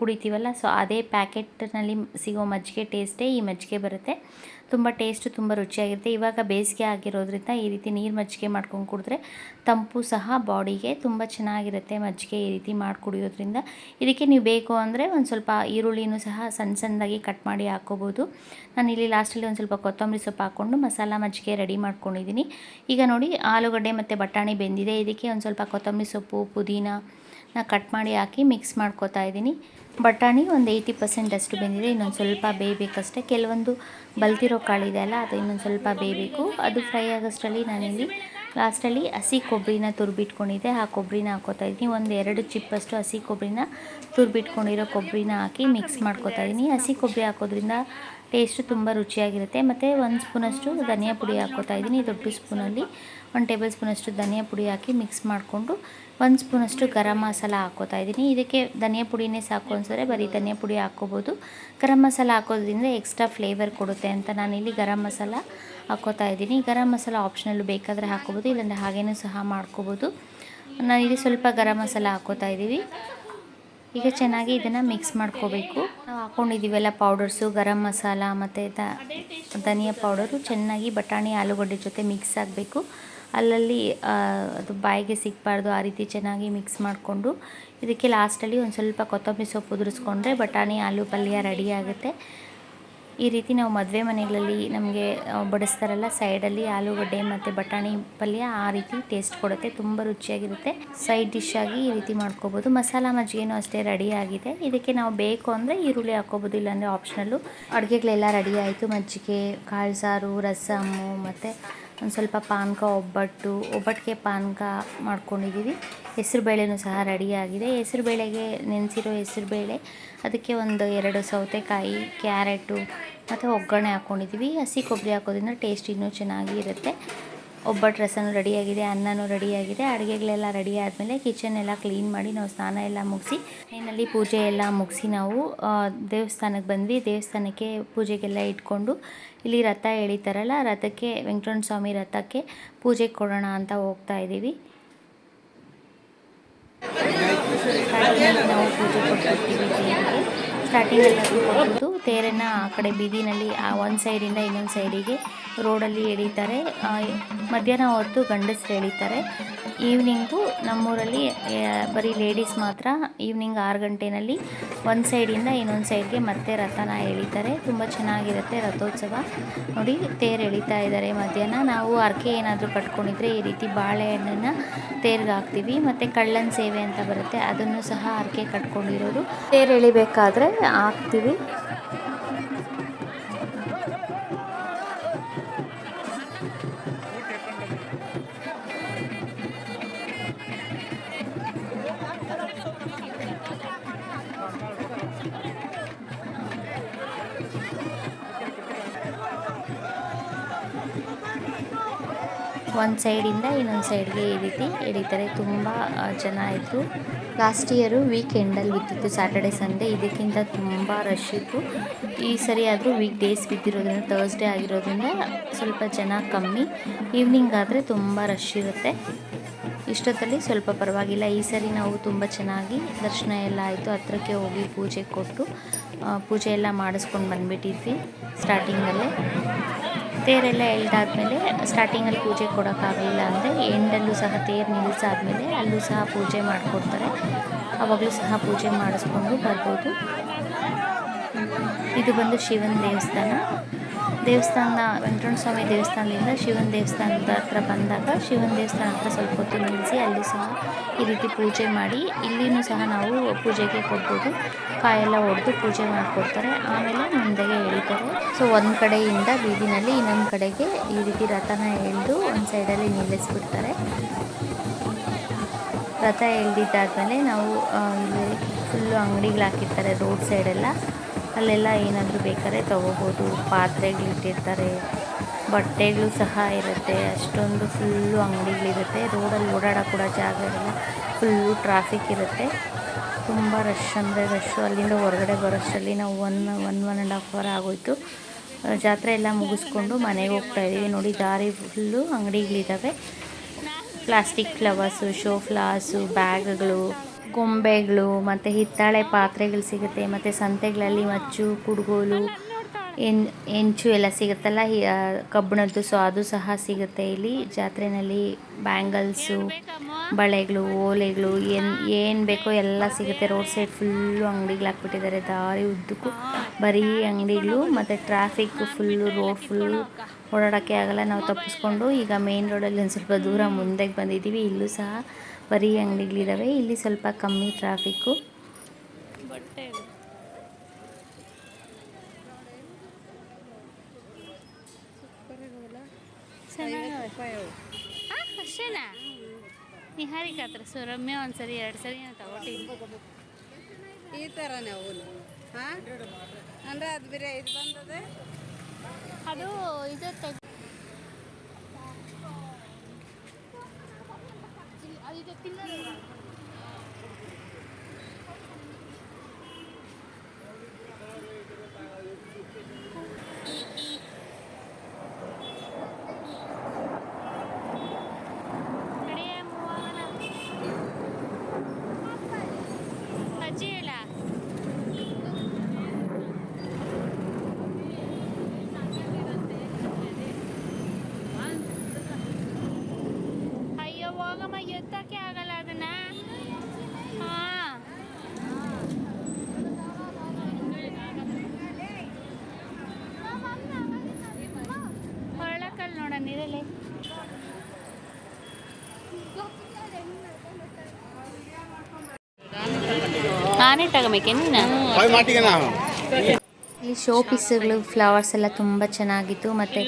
ಕುಡಿತೀವಲ್ಲ, ಸೊ ಅದೇ ಪ್ಯಾಕೆಟ್ನಲ್ಲಿ ಸಿಗೋ ಮಜ್ಜಿಗೆ ಟೇಸ್ಟೇ ಈ ಮಜ್ಜಿಗೆ ಬರುತ್ತೆ. ತುಂಬ ಟೇಸ್ಟು ತುಂಬ ರುಚಿಯಾಗಿರುತ್ತೆ. ಇವಾಗ ಬೇಸಿಗೆ ಆಗಿರೋದ್ರಿಂದ ಈ ರೀತಿ ನೀರು ಮಜ್ಜಿಗೆ ಮಾಡ್ಕೊಂಡು ಕುಡಿದ್ರೆ ತಂಪು ಸಹ ಬಾಡಿಗೆ ತುಂಬ ಚೆನ್ನಾಗಿರುತ್ತೆ. ಮಜ್ಜಿಗೆ ಈ ರೀತಿ ಮಾಡಿ ಕುಡಿಯೋದ್ರಿಂದ. ಇದಕ್ಕೆ ನೀವು ಬೇಕು ಅಂದರೆ ಒಂದು ಸ್ವಲ್ಪ ಈರುಳ್ಳಿನೂ ಸಹ ಸಣ್ಣದಾಗಿ ಕಟ್ ಮಾಡಿ ಹಾಕ್ಕೋಬೋದು. ನಾನಿಲ್ಲಿ ಲಾಸ್ಟಲ್ಲಿ ಒಂದು ಸ್ವಲ್ಪ ಕೊತ್ತಂಬರಿ ಸೊಪ್ಪು ಹಾಕ್ಕೊಂಡು ಮಸಾಲ ಮಜ್ಜಿಗೆ ರೆಡಿ ಮಾಡ್ಕೊಂಡಿದ್ದೀನಿ. ಈಗ ನೋಡಿ ಆಲೂಗಡ್ಡೆ ಮತ್ತು ಬಟಾಣಿ ಬೆಂದಿದೆ. ಇದಕ್ಕೆ ಒಂದು ಸ್ವಲ್ಪ ಕೊತ್ತಂಬರಿ ಸೊಪ್ಪು, ಪುದೀನ ಕಟ್ ಮಾಡಿ ಹಾಕಿ ಮಿಕ್ಸ್ ಮಾಡ್ಕೋತಾ ಇದ್ದೀನಿ. ಬಟಾಣಿ ಒಂದು 80% ಅಷ್ಟು ಬೆಂದಿದೆ, ಇನ್ನೊಂದು ಸ್ವಲ್ಪ ಬೇಯಬೇಕಷ್ಟೇ. ಕೆಲವೊಂದು ಬಲ್ತಿರೋ ಕಾಳಿದೆ ಅಲ್ಲ, ಅದು ಇನ್ನೊಂದು ಸ್ವಲ್ಪ ಬೇಯಬೇಕು. ಅದು ಫ್ರೈ ಆಗೋಷ್ಟರಲ್ಲಿ ನಾನಿಲ್ಲಿ ಲಾಸ್ಟಲ್ಲಿ ಹಸಿ ಕೊಬ್ಬರಿನ ತುರಿಬಿಟ್ಕೊಂಡಿದ್ದೆ, ಆ ಕೊಬ್ಬರಿನ ಹಾಕ್ಕೋತಾ ಇದ್ದೀನಿ. ಒಂದು 2 ಚಿಪ್ಪಷ್ಟು ಹಸಿ ಕೊಬ್ಬರಿನ ತುರಿಬಿಟ್ಕೊಂಡಿರೋ ಕೊಬ್ಬರಿನ ಹಾಕಿ ಮಿಕ್ಸ್ ಮಾಡ್ಕೋತಾ ಇದ್ದೀನಿ. ಹಸಿ ಕೊಬ್ಬರಿ ಹಾಕೋದ್ರಿಂದ ಟೇಸ್ಟು ತುಂಬ ರುಚಿಯಾಗಿರುತ್ತೆ. ಮತ್ತು 1 ಸ್ಪೂನಷ್ಟು ಧನಿಯಾ ಪುಡಿ ಹಾಕ್ಕೋತಾ ಇದ್ದೀನಿ. ದೊಡ್ಡ ಸ್ಪೂನಲ್ಲಿ 1 ಟೇಬಲ್ ಸ್ಪೂನಷ್ಟು ಧನಿಯಾ ಪುಡಿ ಹಾಕಿ ಮಿಕ್ಸ್ ಮಾಡಿಕೊಂಡು 1 ಸ್ಪೂನಷ್ಟು ಗರಂ ಮಸಾಲ ಹಾಕ್ಕೋತಾ ಇದ್ದೀನಿ. ಇದಕ್ಕೆ ಧನಿಯಾ ಪುಡಿನೇ ಸಾಕು ಅನ್ಸಿದ್ರೆ ಬರೀ ಧನಿಯಾ ಪುಡಿ ಹಾಕ್ಕೋಬೋದು. ಗರಂ ಮಸಾಲ ಹಾಕೋದ್ರಿಂದ ಎಕ್ಸ್ಟ್ರಾ ಫ್ಲೇವರ್ ಕೊಡುತ್ತೆ ಅಂತ ನಾನಿಲ್ಲಿ ಗರಂ ಮಸಾಲ ಹಾಕ್ಕೋತಾ ಇದ್ದೀನಿ. ಗರಂ ಮಸಾಲ ಆಪ್ಷನಲ್ಲು, ಬೇಕಾದರೆ ಹಾಕ್ಕೋಬೋದು, ಇಲ್ಲಾಂದರೆ ಹಾಗೇನೂ ಸಹ ಮಾಡ್ಕೋಬೋದು. ನಾನಿಲ್ಲಿ ಸ್ವಲ್ಪ ಗರಂ ಮಸಾಲ ಹಾಕ್ಕೋತಾ ಇದ್ದೀವಿ. ಈಗ ಚೆನ್ನಾಗಿ ಇದನ್ನು ಮಿಕ್ಸ್ ಮಾಡ್ಕೋಬೇಕು. ನಾವು ಹಾಕ್ಕೊಂಡಿದ್ದೀವಲ್ಲ ಪೌಡರ್ಸು, ಗರಂ ಮಸಾಲ ಮತ್ತು ಧನಿಯಾ ಪೌಡರು ಚೆನ್ನಾಗಿ ಬಟಾಣಿ ಆಲೂಗಡ್ಡೆ ಜೊತೆ ಮಿಕ್ಸ್ ಆಗಬೇಕು. ಅಲ್ಲಲ್ಲಿ ಅದು ಬಾಯಿಗೆ ಸಿಗಬಾರ್ದು, ಆ ರೀತಿ ಚೆನ್ನಾಗಿ ಮಿಕ್ಸ್ ಮಾಡಿಕೊಂಡು ಇದಕ್ಕೆ ಲಾಸ್ಟಲ್ಲಿ ಒಂದು ಸ್ವಲ್ಪ ಕೊತ್ತಂಬರಿ ಸೊಪ್ಪು ಉದುರಿಸ್ಕೊಂಡ್ರೆ ಬಟಾಣಿ ಆಲೂ ಪಲ್ಯ ರೆಡಿ ಆಗುತ್ತೆ. ಈ ರೀತಿ ನಾವು ಮದುವೆ ಮನೆಗಳಲ್ಲಿ ನಮಗೆ ಬಡಿಸ್ತಾರಲ್ಲ ಸೈಡಲ್ಲಿ ಆಲೂಗಡ್ಡೆ ಮತ್ತು ಬಟಾಣಿ ಪಲ್ಯ, ಆ ರೀತಿ ಟೇಸ್ಟ್ ಕೊಡುತ್ತೆ, ತುಂಬ ರುಚಿಯಾಗಿರುತ್ತೆ. ಸೈಡ್ ಡಿಶ್ ಆಗಿ ಈ ರೀತಿ ಮಾಡ್ಕೋಬೋದು. ಮಸಾಲ ಮಜ್ಜಿಗೆನೂ ಅಷ್ಟೇ ರೆಡಿ ಆಗಿದೆ. ಇದಕ್ಕೆ ನಾವು ಬೇಕು ಅಂದರೆ ಈರುಳ್ಳಿ ಹಾಕ್ಕೋಬೋದು, ಇಲ್ಲಾಂದರೆ ಆಪ್ಷನಲ್ಲು. ಅಡುಗೆಗಳೆಲ್ಲ ರೆಡಿ ಆಯಿತು. ಮಜ್ಜಿಗೆ, ಕಾಳು ಸಾರು, ರಸಮ್ಮು ಮತ್ತು ಒಂದು ಸ್ವಲ್ಪ ಪಾನಕ, ಒಬ್ಬಟ್ಟಿಗೆ ಪಾನಕ ಮಾಡ್ಕೊಂಡಿದ್ದೀವಿ. ಹೆಸರುಬೇಳೆನೂ ಸಹ ರೆಡಿಯಾಗಿದೆ. ಹೆಸರುಬೇಳೆಗೆ ನೆನೆಸಿರೋ ಹೆಸರುಬೇಳೆ, ಅದಕ್ಕೆ ಒಂದು 2 ಸೌತೆಕಾಯಿ, ಕ್ಯಾರೆಟು ಮತ್ತು ಒಗ್ಗರಣೆ ಹಾಕ್ಕೊಂಡಿದ್ದೀವಿ. ಹಸಿ ಕೊಬ್ಬರಿ ಹಾಕೋದ್ರಿಂದ ಟೇಸ್ಟ್ ಇನ್ನೂ ಚೆನ್ನಾಗಿ ಇರುತ್ತೆ. ಒಬ್ಬಟ್ಟು ರಸನೂ ರೆಡಿಯಾಗಿದೆ, ಅನ್ನನೂ ರೆಡಿಯಾಗಿದೆ. ಅಡುಗೆಗಳೆಲ್ಲ ರೆಡಿ ಆದಮೇಲೆ ಕಿಚನ್ ಎಲ್ಲ ಕ್ಲೀನ್ ಮಾಡಿ ನಾವು ಸ್ನಾನ ಎಲ್ಲ ಮುಗಿಸಿ ಮನೆಯಲ್ಲಿ ಪೂಜೆ ಎಲ್ಲ ಮುಗಿಸಿ ನಾವು ದೇವಸ್ಥಾನಕ್ಕೆ ಬಂದ್ವಿ. ದೇವಸ್ಥಾನಕ್ಕೆ ಪೂಜೆಗೆಲ್ಲ ಇಟ್ಕೊಂಡು ಇಲ್ಲಿ ರಥ ಎಳಿತಾರಲ್ಲ, ರಥಕ್ಕೆ ವೆಂಕಟರಮಣ ಸ್ವಾಮಿ ರಥಕ್ಕೆ ಪೂಜೆ ಕೊಡೋಣ ಅಂತ ಹೋಗ್ತಾ ಇದ್ದೀವಿ. ನಾವು ಪೂಜೆ ಕೊಟ್ಟಿರ್ತೀವಿ ದೇವರಿಗೆ. ಸ್ಟಾರ್ಟಿಂಗಲ್ಲಿ ಅದು ಕೊಟ್ಟು ತೇರನ್ನು ಆ ಕಡೆ ಬೀದಿನಲ್ಲಿ ಒಂದು ಸೈಡಿಂದ ಇನ್ನೊಂದು ಸೈಡಿಗೆ ರೋಡಲ್ಲಿ ಎಳೀತಾರೆ. ಮಧ್ಯಾಹ್ನ ಹೊತ್ತು ಗಂಡಸರು ಎಳೀತಾರೆ. ಈವ್ನಿಂಗು ನಮ್ಮೂರಲ್ಲಿ ಬರೀ ಲೇಡೀಸ್ ಮಾತ್ರ ಈವ್ನಿಂಗ್ 6 ಗಂಟೆಯಲ್ಲಿ ಒಂದು ಸೈಡಿಂದ ಇನ್ನೊಂದು ಸೈಡ್ಗೆ ಮತ್ತೆ ರಥನ ಎಳೀತಾರೆ. ತುಂಬ ಚೆನ್ನಾಗಿರುತ್ತೆ ರಥೋತ್ಸವ. ನೋಡಿ ತೇರು ಎಳೀತಾ ಇದ್ದಾರೆ ಮಧ್ಯಾಹ್ನ. ನಾವು ಹರಕೆ ಏನಾದರೂ ಕಟ್ಕೊಂಡಿದ್ರೆ ಈ ರೀತಿ ಬಾಳೆಹಣ್ಣನ್ನು ತೇರ್ಗೆ ಹಾಕ್ತೀವಿ. ಮತ್ತು ಕಳ್ಳನ ಸೇವೆ ಅಂತ ಬರುತ್ತೆ, ಅದನ್ನು ಸಹ ಹರಕೆ ಕಟ್ಕೊಂಡಿರೋರು ತೇರು ಎಳಿಬೇಕಾದ್ರೆ ಹಾಕ್ತೀವಿ. ಒಂದು ಸೈಡಿಂದ ಇನ್ನೊಂದು ಸೈಡ್ಗೆ ಈ ರೀತಿ ಎಳಿತಾರೆ. ತುಂಬ ಜನ ಇದ್ದರು. ಲಾಸ್ಟ್ ಇಯರು ವೀಕೆಂಡಲ್ಲಿ ಬಿದ್ದಿತ್ತು, ಸ್ಯಾಟರ್ಡೆ ಸಂಡೇ. ಇದಕ್ಕಿಂತ ತುಂಬ ರಶ್ ಇತ್ತು. ಈ ಸರಿ ಆದರೂ ವೀಕ್ ಡೇಸ್ ಬಿದ್ದಿರೋದ್ರಿಂದ, ಥರ್ಸ್ಡೇ ಆಗಿರೋದ್ರಿಂದ ಸ್ವಲ್ಪ ಜನ ಕಮ್ಮಿ. ಈವ್ನಿಂಗ್ ಆದರೆ ತುಂಬ ರಶ್ ಇರುತ್ತೆ. ಇಷ್ಟೊತ್ತಲ್ಲಿ ಸ್ವಲ್ಪ ಪರವಾಗಿಲ್ಲ. ಈ ಸರಿ ನಾವು ತುಂಬ ಚೆನ್ನಾಗಿ ದರ್ಶನ ಎಲ್ಲ ಆಯಿತು. ಹತ್ರಕ್ಕೆ ಹೋಗಿ ಪೂಜೆ ಕೊಟ್ಟು ಪೂಜೆ ಎಲ್ಲ ಮಾಡಿಸ್ಕೊಂಡು ಬಂದುಬಿಟ್ಟಿದ್ವಿ ಸ್ಟಾರ್ಟಿಂಗಲ್ಲೇ. ತೇರೆಲ್ಲ ಎಳ್ದಾದ್ಮೇಲೆ ಸ್ಟಾರ್ಟಿಂಗಲ್ಲಿ ಪೂಜೆ ಕೊಡೋಕ್ಕಾಗಲಿಲ್ಲ ಅಂದರೆ ಎಂಡಲ್ಲೂ ಸಹ ತೇರು ನಿಲ್ಲಿಸಾದ್ಮೇಲೆ ಅಲ್ಲೂ ಸಹ ಪೂಜೆ ಮಾಡಿಕೊಡ್ತಾರೆ. ಆವಾಗಲೂ ಸಹ ಪೂಜೆ ಮಾಡಿಸ್ಕೊಂಡು ಬರ್ಬೋದು. ಇದು ಬಂದು ಶಿವನ ದೇವಸ್ಥಾನ ವೆಂಕಟರಮಣ ಸ್ವಾಮಿ ದೇವಸ್ಥಾನದಿಂದ ಶಿವನ ದೇವಸ್ಥಾನದ ಹತ್ರ ಬಂದಾಗ ಶಿವನ ದೇವಸ್ಥಾನ ಹತ್ರ ಸ್ವಲ್ಪ ಹೊತ್ತು ನಿಲ್ಲಿಸಿ ಅಲ್ಲಿ ಸಹ ಈ ರೀತಿ ಪೂಜೆ ಮಾಡಿ, ಇಲ್ಲಿನೂ ಸಹ ನಾವು ಪೂಜೆಗೆ ಕೊಡ್ಬೋದು. ಕಾಯೆಲ್ಲ ಒಡೆದು ಪೂಜೆ ಮಾಡಿಕೊಡ್ತಾರೆ. ಆಮೇಲೆ ಮುಂದೆಗೆ ಎಳಿತಾರೆ. ಸೊ ಒಂದು ಕಡೆಯಿಂದ ಬೀದಿನಲ್ಲಿ ಇನ್ನೊಂದು ಕಡೆಗೆ ಈ ರೀತಿ ರಥನ ಎಳೆದು ಒಂದು ಸೈಡಲ್ಲಿ ನಿಲ್ಲಿಸ್ಬಿಡ್ತಾರೆ. ರಥ ಎಳೆದಿದ್ದಾದಮೇಲೆ ನಾವು ಇಲ್ಲಿ ಫುಲ್ಲು ಅಂಗಡಿಗಳು ಹಾಕಿರ್ತಾರೆ ರೋಡ್ ಸೈಡೆಲ್ಲ. ಅಲ್ಲೆಲ್ಲ ಏನಾದರೂ ಬೇಕಾದ್ರೆ ತೊಗೋಬೋದು. ಪಾತ್ರೆಗಳಿಟ್ಟಿರ್ತಾರೆ, ಬಟ್ಟೆಗಳು ಸಹ ಇರುತ್ತೆ. ಅಷ್ಟೊಂದು ಫುಲ್ಲು ಅಂಗಡಿಗಳಿರುತ್ತೆ. ರೋಡಲ್ಲಿ ಓಡಾಡೋಕೆ ಕೂಡ ಜಾಗ ಇರಲ್ಲ. ಫುಲ್ಲು ಟ್ರಾಫಿಕ್ ಇರುತ್ತೆ. ತುಂಬ ರಶ್ ಅಂದರೆ ರಶ್ಶು. ಅಲ್ಲಿಂದ ಹೊರಗಡೆ ಬರೋಷ್ಟರಲ್ಲಿ ನಾವು ಒನ್ ಆ್ಯಂಡ್ ಹಾಫ್ ಅವರ್ ಆಗೋಯಿತು. ಜಾತ್ರೆ ಎಲ್ಲ ಮುಗಿಸ್ಕೊಂಡು ಮನೆಗೆ ಹೋಗ್ತಾಯಿದ್ದೀವಿ. ನೋಡಿ ದಾರಿ ಫುಲ್ಲು ಅಂಗಡಿಗಳಿದ್ದಾವೆ. ಪ್ಲಾಸ್ಟಿಕ್ ಫ್ಲವರ್ಸು, ಶೋ ಫ್ಲವರ್ಸು, ಬ್ಯಾಗ್ಗಳು, ಗೊಂಬೆಗಳು ಮತ್ತು ಹಿತ್ತಾಳೆ ಪಾತ್ರೆಗಳು ಸಿಗುತ್ತೆ. ಮತ್ತು ಸಂತೆಗಳಲ್ಲಿ ಮಚ್ಚು, ಕುಡುಗೋಲು, ಹೆಂಚು ಎಲ್ಲ ಸಿಗುತ್ತಲ್ಲ, ಕಬ್ಬಿಣದ್ದು. ಸೊ ಅದು ಸಹ ಸಿಗುತ್ತೆ ಇಲ್ಲಿ ಜಾತ್ರೆಯಲ್ಲಿ. ಬ್ಯಾಂಗಲ್ಸು, ಬಳೆಗಳು, ಓಲೆಗಳು, ಏನು ಬೇಕೋ ಎಲ್ಲ ಸಿಗುತ್ತೆ. ರೋಡ್ ಸೈಡ್ ಫುಲ್ಲು ಅಂಗಡಿಗಳು ಹಾಕ್ಬಿಟ್ಟಿದ್ದಾರೆ. ದಾರಿ ಉದ್ದಕ್ಕೂ ಬರೀ ಅಂಗಡಿಗಳು ಮತ್ತು ಟ್ರಾಫಿಕ್ ಫುಲ್ಲು. ರೋಡ್ ಫುಲ್ಲು ಓಡಾಡೋಕ್ಕೆ ಆಗಲ್ಲ. ನಾವು ತಪ್ಪಿಸ್ಕೊಂಡು ಈಗ ಮೇನ್ ರೋಡಲ್ಲಿ ಒಂದು ಸ್ವಲ್ಪ ದೂರ ಮುಂದೆಗೆ ಬಂದಿದ್ದೀವಿ. ಇಲ್ಲೂ ಸಹ ಬರೀ ಅಂಗಡಿಗಳಿದ್ದಾವೆ. ಇಲ್ಲಿ ಸ್ವಲ್ಪ ಕಮ್ಮಿ ಟ್ರಾಫಿಕ್ಕು. ಅಷ್ಟೇನಾ? ನಿಹಾರಿಕ ಹತ್ರ ರಮ್ಯ ಒಂದ್ಸರಿ 2 ಸರಿ ತಗೊಟ್ಟಿದ್ದೀನಿ. ಈ ಥರನೇ ಅವನು ಹಾಂ ಅಂದರೆ ಅದು ಬೇರೆ ಇದು ಬಂದದೆ. ಅದು ಇದು ಅಜ್ಜಿ ಹೇಳ. ಅಯ್ಯೋ ಹೋಗಮ್ಮ, ಎತ್ತಕ್ಕೆ ಆಗಲ್ಲ ಅದನ್ನ. ಹಾಂ ಹೊರಳಕ್ಕಲ್ಲಿ ನೋಡ ನೀರಲ್ಲಿ. ನಾನೇ ತಗೋಬೇಕೇನು? ಈ ಶೋ ಪೀಸ್ಗಳು, ಫ್ಲವರ್ಸ್ ಎಲ್ಲ ತುಂಬ ಚೆನ್ನಾಗಿತ್ತು. ಮತ್ತು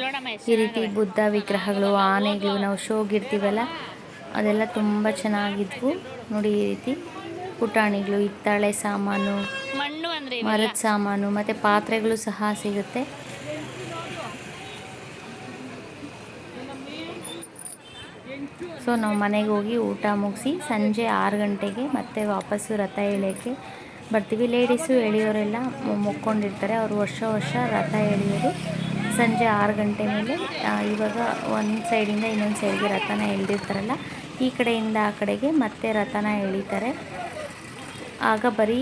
ಈ ರೀತಿ ಬುದ್ಧ ವಿಗ್ರಹಗಳು, ಆನೆಗಳು ನಾವು ಶೋಗಿರ್ತೀವಲ್ಲ ಅದೆಲ್ಲ ತುಂಬ ಚೆನ್ನಾಗಿದ್ವು. ನೋಡಿ ಈ ರೀತಿ ಪುಟಾಣಿಗಳು, ಹಿತ್ತಾಳೆ ಸಾಮಾನು, ಮರದ ಸಾಮಾನು ಮತ್ತು ಪಾತ್ರೆಗಳು ಸಹ ಸಿಗುತ್ತೆ. ಸೊ ನಾವು ಮನೆಗೆ ಹೋಗಿ ಊಟ ಮುಗಿಸಿ ಸಂಜೆ 6 ಗಂಟೆಗೆ ಮತ್ತೆ ವಾಪಸ್ಸು ರಥ ಎಳೆಯೋಕ್ಕೆ ಬರ್ತೀವಿ. ಲೇಡೀಸು ಎಳೆಯೋರೆಲ್ಲ ಮುಕ್ಕೊಂಡಿರ್ತಾರೆ. ಅವರು ವರ್ಷ ರಥ ಎಳೆಯೋದು ಸಂಜೆ 6 ಗಂಟೆ ಮೇಲೆ. ಇವಾಗ ಒಂದು ಸೈಡಿಂದ ಇನ್ನೊಂದು ಸೈಡ್ಗೆ ರಥನ ಎಳೆದಿರ್ತಾರಲ್ಲ, ಈ ಕಡೆಯಿಂದ ಆ ಕಡೆಗೆ ಮತ್ತೆ ರಥನ ಎಳಿತಾರೆ. ಆಗ ಬರೀ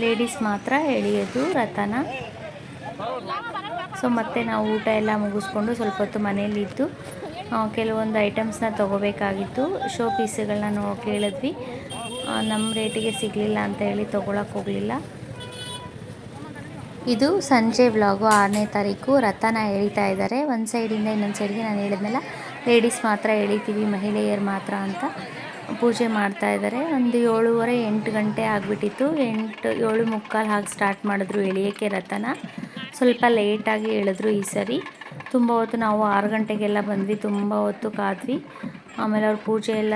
ಲೇಡೀಸ್ ಮಾತ್ರ ಎಳೆಯೋದು ರಥನ. ಸೊ ಮತ್ತೆ ನಾವು ಊಟ ಎಲ್ಲ ಮುಗಿಸ್ಕೊಂಡು ಸ್ವಲ್ಪ ಹೊತ್ತು ಮನೇಲಿದ್ದು ಕೆಲವೊಂದು ಐಟಮ್ಸ್ನ ತೊಗೋಬೇಕಾಗಿತ್ತು. ಶೋ ಪೀಸ್ಗಳನ್ನ ಕೇಳಿದ್ವಿ. ನಮ್ಮ ರೇಟಿಗೆ ಸಿಗಲಿಲ್ಲ ಅಂತ ಹೇಳಿ ತೊಗೊಳಕ್ಕೆ ಹೋಗಲಿಲ್ಲ. ಇದು ಸಂಜೆ ವ್ಲಾಗು. 6ನೇ ತಾರೀಕು ರಥನ ಎಳಿತಾ ಇದ್ದಾರೆ. ಒಂದು ಸೈಡಿಂದ ಇನ್ನೊಂದು ಸೈಡ್ಗೆ. ನಾನು ಹೇಳಿದ್ನಲ್ಲ ಲೇಡೀಸ್ ಮಾತ್ರ ಎಳಿತೀವಿ, ಮಹಿಳೆಯರು ಮಾತ್ರ ಅಂತ ಪೂಜೆ ಮಾಡ್ತಾ ಇದ್ದಾರೆ. ಒಂದು 7:30 8 ಗಂಟೆ ಆಗಿಬಿಟ್ಟಿತ್ತು. 7:45 ಹಾಗೆ ಸ್ಟಾರ್ಟ್ ಮಾಡಿದ್ರು ಎಳಿಯೋಕ್ಕೆ ರಥನ. ಸ್ವಲ್ಪ ಲೇಟಾಗಿ ಎಳೆದ್ರು ಈ ಸರಿ. ತುಂಬ ಹೊತ್ತು ನಾವು 6 ಗಂಟೆಗೆಲ್ಲ ಬಂದ್ವಿ. ತುಂಬ ಹೊತ್ತು ಕಾದ್ವಿ. ಆಮೇಲೆ ಅವ್ರ ಪೂಜೆ ಎಲ್ಲ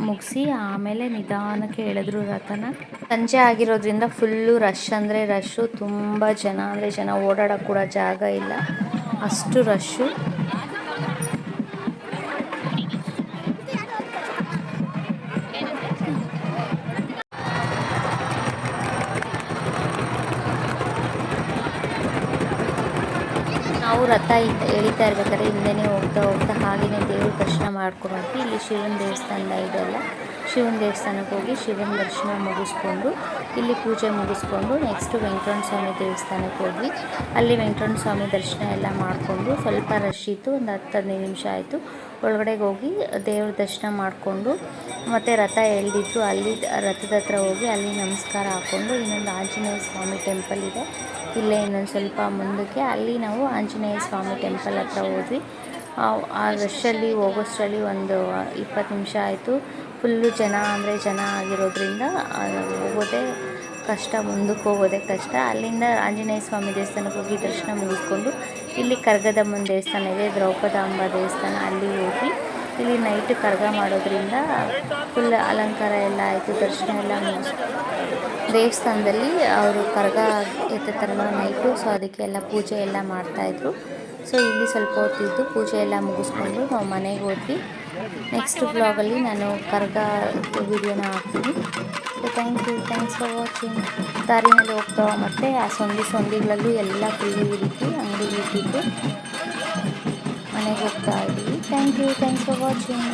ಮುಗಿಸಿ ಆಮೇಲೆ ನಿಧಾನಕ್ಕೆ ಎಳೆದ್ರು ರಥನ. ಸಂಜೆ ಆಗಿರೋದ್ರಿಂದ ಫುಲ್ಲು ರಶ್ ಅಂದರೆ ರಶ್ಶು, ತುಂಬ ಜನ ಅಂದರೆ ಜನ, ಓಡಾಡೋಕ್ಕೆ ಕೂಡ ಜಾಗ ಇಲ್ಲ, ಅಷ್ಟು ರಶ್ಶು. ನಾವು ರಥ ಎಳಿತಾ ಇರ್ಬೇಕಾದ್ರೆ ಹಿಂದೆನೇ ಹೋಗ್ತಾ ಹೋಗ್ತಾ ಹಾಗೆಯೇ ದೇವ್ರ ದರ್ಶನ ಮಾಡ್ಕೊಂಡು ಹೋಗಿ ಇಲ್ಲಿ ಶಿವನ ದೇವಸ್ಥಾನ ಇದೆಲ್ಲ, ಶಿವನ ದೇವಸ್ಥಾನಕ್ಕೆ ಹೋಗಿ ಶಿವನ ದರ್ಶನ ಮುಗಿಸ್ಕೊಂಡು ಇಲ್ಲಿ ಪೂಜೆ ಮುಗಿಸ್ಕೊಂಡು ನೆಕ್ಸ್ಟು ವೆಂಕಟರಮಣ ಸ್ವಾಮಿ ದೇವಸ್ಥಾನಕ್ಕೆ ಹೋದ್ವಿ. ಅಲ್ಲಿ ವೆಂಕಟರಮಣ ಸ್ವಾಮಿ ದರ್ಶನ ಎಲ್ಲ ಮಾಡಿಕೊಂಡು ಸ್ವಲ್ಪ ರಶ್ ಇತ್ತು, ಒಂದು 10-15 ನಿಮಿಷ ಆಯಿತು. ಒಳಗಡೆಗೆ ಹೋಗಿ ದೇವ್ರ ದರ್ಶನ ಮಾಡಿಕೊಂಡು ಮತ್ತು ರಥ ಎಳೆದಿದ್ರು, ಅಲ್ಲಿ ರಥದ ಹತ್ರ ಹೋಗಿ ಅಲ್ಲಿ ನಮಸ್ಕಾರ ಹಾಕ್ಕೊಂಡು ಇನ್ನೊಂದು ಆಂಜನೇಯ ಸ್ವಾಮಿ ಟೆಂಪಲ್ ಇದೆ ಇಲ್ಲೇ ಇನ್ನೊಂದು ಸ್ವಲ್ಪ ಮುಂದಕ್ಕೆ, ಅಲ್ಲಿ ನಾವು ಆಂಜನೇಯ ಸ್ವಾಮಿ ಟೆಂಪಲ್ ಹತ್ರ ಹೋದ್ವಿ. ಆ ರಶಲ್ಲಿ ಹೋಗೋಷ್ಟರಲ್ಲಿ ಒಂದು 20 ನಿಮಿಷ ಆಯಿತು. ಫುಲ್ಲು ಜನ ಅಂದರೆ ಜನ ಆಗಿರೋದ್ರಿಂದ ಹೋಗೋದೇ ಕಷ್ಟ, ಮುಂದಕ್ಕೆ ಹೋಗೋದೇ ಕಷ್ಟ. ಅಲ್ಲಿಂದ ಆಂಜನೇಯ ಸ್ವಾಮಿ ದೇವಸ್ಥಾನಕ್ಕೆ ಹೋಗಿ ದರ್ಶನ ಮುಗಿಸ್ಕೊಂಡು ಇಲ್ಲಿ ಕರ್ಗದಮ್ಮನ ದೇವಸ್ಥಾನ ಇದೆ, ದ್ರೌಪದಾಂಬ ದೇವಸ್ಥಾನ, ಅಲ್ಲಿ ಹೋಗಿ ಇಲ್ಲಿ ನೈಟ್ ಕರ್ಗ ಮಾಡೋದ್ರಿಂದ ಫುಲ್ ಅಲಂಕಾರ ಎಲ್ಲ ಆಯಿತು, ದರ್ಶನ ಎಲ್ಲ ಮುಗಿಸ್ಕೊಂಡು ದೇವಸ್ಥಾನದಲ್ಲಿ ಅವರು ಕರ್ಗ ಎತ್ತುತ್ತಾರಲ್ಲ ನೈಟು, ಸೊ ಅದಕ್ಕೆಲ್ಲ ಪೂಜೆ ಎಲ್ಲ ಮಾಡ್ತಾಯಿದ್ರು. ಸೊ ಇಲ್ಲಿ ಸ್ವಲ್ಪ ಹೊತ್ತಿದ್ದು ಪೂಜೆ ಎಲ್ಲ ಮುಗಿಸ್ಕೊಂಡು ನಾವು ಮನೆಗೆ ಹೋದ್ವಿ. ನೆಕ್ಸ್ಟ್ ಬ್ಲಾಗಲ್ಲಿ ನಾನು ಕರ್ಗ ವಿಡಿಯೋನ ಹಾಕ್ತೀನಿ. So thanks for watching. ದಾರಿನಲ್ಲಿ ಹೋಗ್ತಾವ ಮತ್ತು ಆ ಸಂದಿಗಳಲ್ಲೂ ಎಲ್ಲ ಫುಲ್ಲು ಈ ರೀತಿ ಅಂಗಡಿ ಇಟ್ಟಿದ್ದು ಮನೆಗೆ ಹೋಗ್ತಾ ಇದ್ದೀವಿ. Thanks for watching.